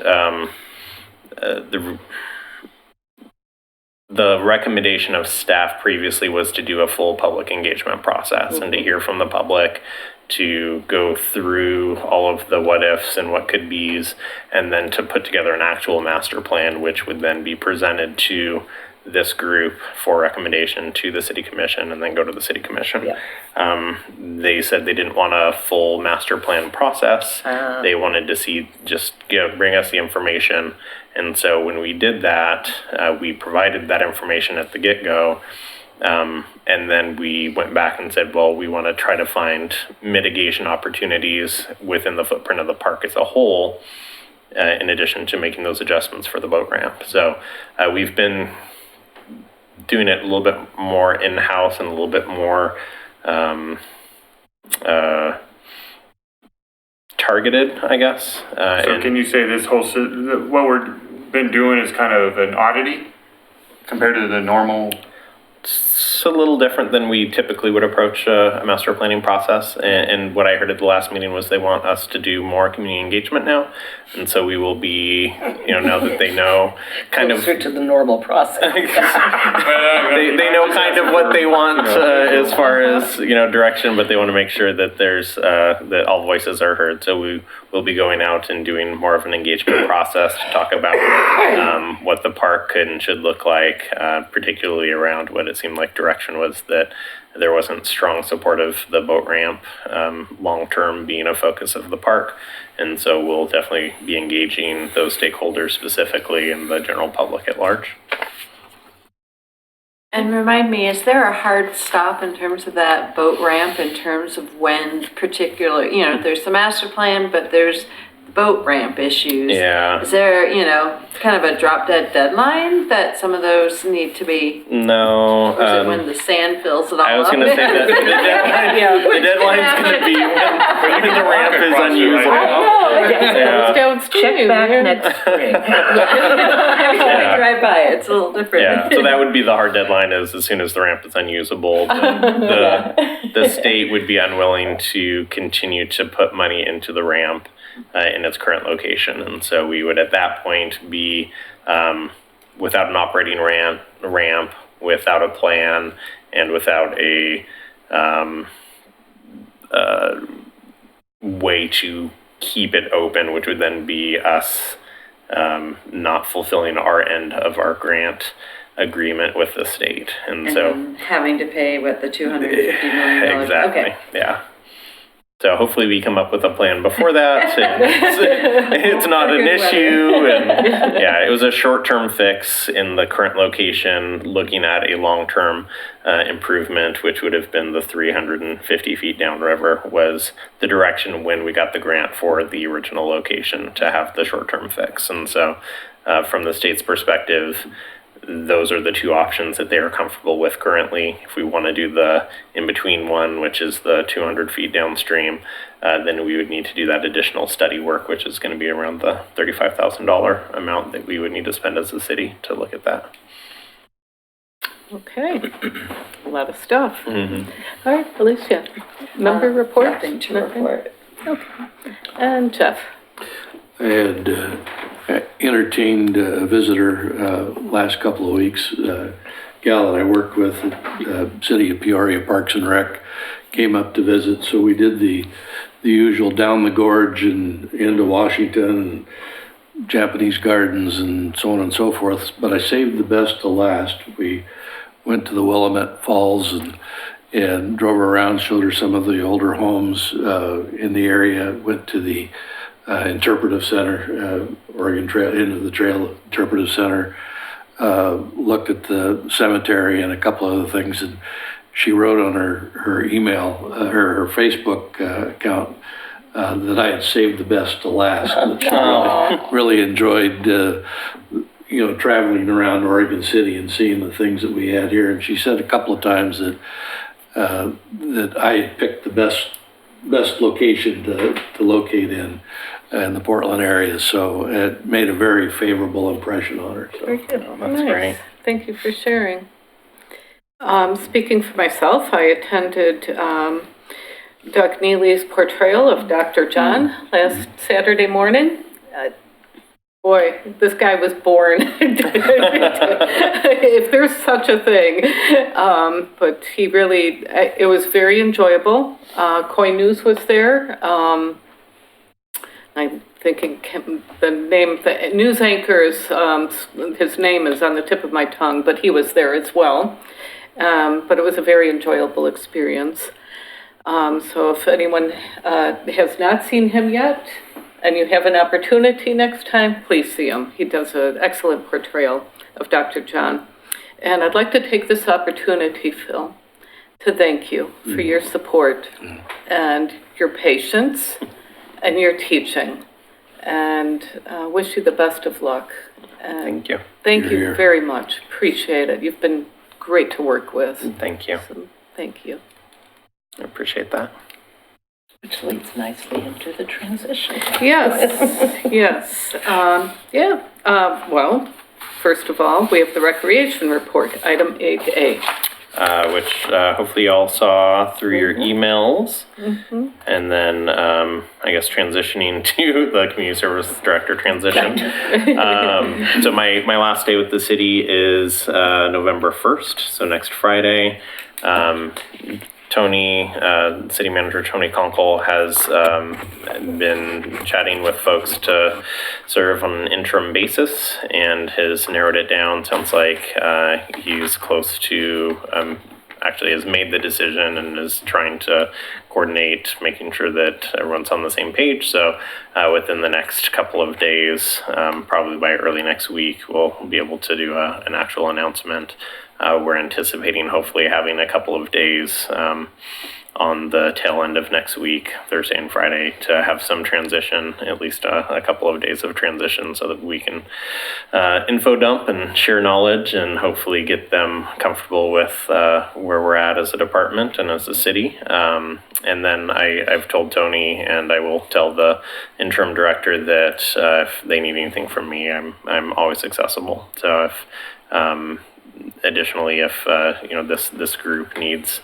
the recommendation of staff previously was to do a full public engagement process and to hear from the public, to go through all of the what ifs and what could be's, and then to put together an actual master plan, which would then be presented to this group for recommendation to the city commission, and then go to the city commission. Yeah. They said they didn't want a full master plan process. They wanted to see, just bring us the information. And so when we did that, we provided that information at the get-go. And then we went back and said, well, we want to try to find mitigation opportunities within the footprint of the park as a whole, in addition to making those adjustments for the boat ramp. So we've been doing it a little bit more in-house and a little bit more targeted, I guess. So can you say this whole, what we've been doing is kind of an oddity compared to the normal? It's a little different than we typically would approach a master planning process. And what I heard at the last meeting was they want us to do more community engagement now. And so we will be, now that they know kind of. Closer to the normal process. they know kind of what they want as far as, direction, but they want to make sure that that all voices are heard. So we will be going out and doing more of an engagement process to talk about what the park could and should look like, particularly around what it seemed like direction was that there wasn't strong support of the boat ramp long-term being a focus of the park. And so we'll definitely be engaging those stakeholders specifically and the general public at large. And remind me, is there a hard stop in terms of that boat ramp, in terms of when particular, there's the master plan, but there's the boat ramp issues. Yeah. Is there, kind of a drop dead deadline that some of those need to be? No. Or is it when the sand fills it all up? I was going to say that the deadline's going to be when the ramp is unusable. Goes downstream. Check back next spring. Every time we drive by, it's a little different. Yeah, so that would be the hard deadline is as soon as the ramp is unusable, the state would be unwilling to continue to put money into the ramp in its current location. And so we would at that point be without an operating ramp, without a plan, and without a way to keep it open, which would then be us not fulfilling our end of our grant agreement with the state. And so having to pay the $250 million. exactly. Okay. Yeah. So hopefully we come up with a plan before that. It's not an issue. And yeah, it was a short-term fix in the current location, looking at a long-term improvement, which would have been the 350 feet downriver, was the direction when we got the grant for the original location to have the short-term fix. And so from the state's perspective, those are the two options that they are comfortable with currently. If we want to do the in-between one, which is the 200 feet downstream, then we would need to do that additional study work, which is going to be around the $35,000 amount that we would need to spend as a city to look at that. Okay, a lot of stuff. Mm-hmm. All right, Alicia, number report? Nothing to report. Okay. And Jeff? I had entertained a visitor last couple of weeks. Gal that I worked with at City of Peoria Parks and Rec came up to visit, so we did the usual down the gorge and into Washington and Japanese gardens and so on and so forth, but I saved the best to last. We went to the Willamette Falls and drove her around, showed her some of the older homes in the area, went to the interpretive center, Oregon Trail, into the trail interpretive center, looked at the cemetery and a couple other things, and she wrote on her email, her Facebook account, that I had saved the best to last. That she really enjoyed, traveling around Oregon City and seeing the things that we had here. And she said a couple of times that I had picked the best location to locate in the Portland area. So it made a very favorable impression on her. So. Very good. That's Nice. great. Thank you for sharing. Speaking for myself, I attended Doug Neely's portrayal of Dr. John last Saturday morning. Boy, this guy was born, if there's such a thing. But he really, it was very enjoyable. Coy News was there. I'm thinking the name, the news anchor's, his name is on the tip of my tongue, but he was there as well. But it was a very enjoyable experience. So if anyone has not seen him yet, and you have an opportunity next time, please see him. He does an excellent portrayal of Dr. John. And I'd like to take this opportunity, Phil, to thank you for your support and your patience and your teaching, and wish you the best of luck. And Thank you. Thank you Here. very much. Appreciate it. You've been great to work with. Thank you. So, thank you. I appreciate that. Which leads nicely into the transition. Yes, yes. Well, first of all, we have the recreation report, item 8A. Which hopefully you all saw through your emails. And then, I guess transitioning to the community service director transition. So my last day with the city is November 1st, so next Friday. City Manager Tony Conkle has been chatting with folks to serve on an interim basis and has narrowed it down. Sounds like he's close to, actually has made the decision and is trying to coordinate, making sure that everyone's on the same page. So within the next couple of days, probably by early next week, we'll be able to do an actual announcement. We're anticipating hopefully having a couple of days on the tail end of next week, Thursday and Friday, to have some transition, at least a couple of days of transition, so that we can info dump and share knowledge and hopefully get them comfortable with where we're at as a department and as a city. And then I've told Tony, and I will tell the interim director that if they need anything from me, I'm always accessible. So if additionally, if this group needs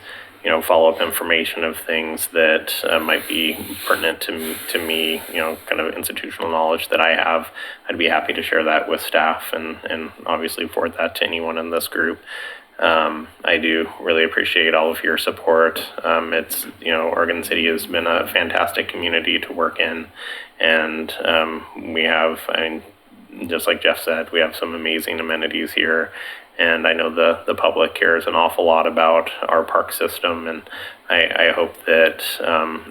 follow-up information of things that might be pertinent to me, kind of institutional knowledge that I have, I'd be happy to share that with staff and obviously forward that to anyone in this group. I do really appreciate all of your support. It's, Oregon City has been a fantastic community to work in, and we have, just like Jeff said, we have some amazing amenities here. And I know the public cares an awful lot about our park system, and I hope that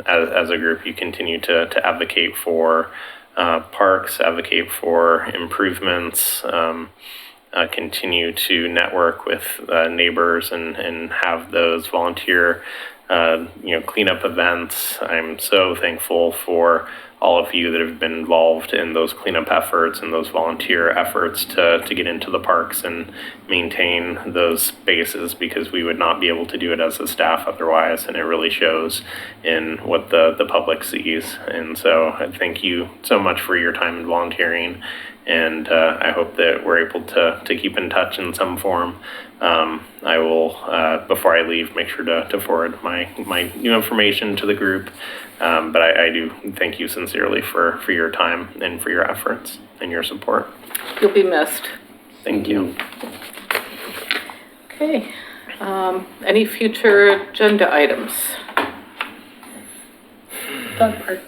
as a group you continue to advocate for parks, advocate for improvements, continue to network with neighbors and have those volunteer cleanup events. I'm so thankful for all of you that have been involved in those cleanup efforts and those volunteer efforts to get into the parks and maintain those spaces, because we would not be able to do it as a staff otherwise, and it really shows in what the public sees. And so I thank you so much for your time and volunteering, and I hope that we're able to keep in touch in some form. I will, before I leave, make sure to forward my new information to the group. But I do thank you sincerely for your time and for your efforts and your support. You'll be missed. Thank you. Okay. Any future agenda items? Dog park.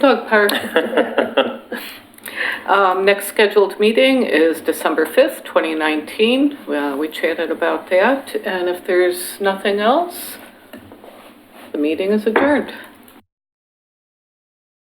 Dog park. Next scheduled meeting is December 5th, 2019. We chatted about that. And if there's nothing else, the meeting is adjourned.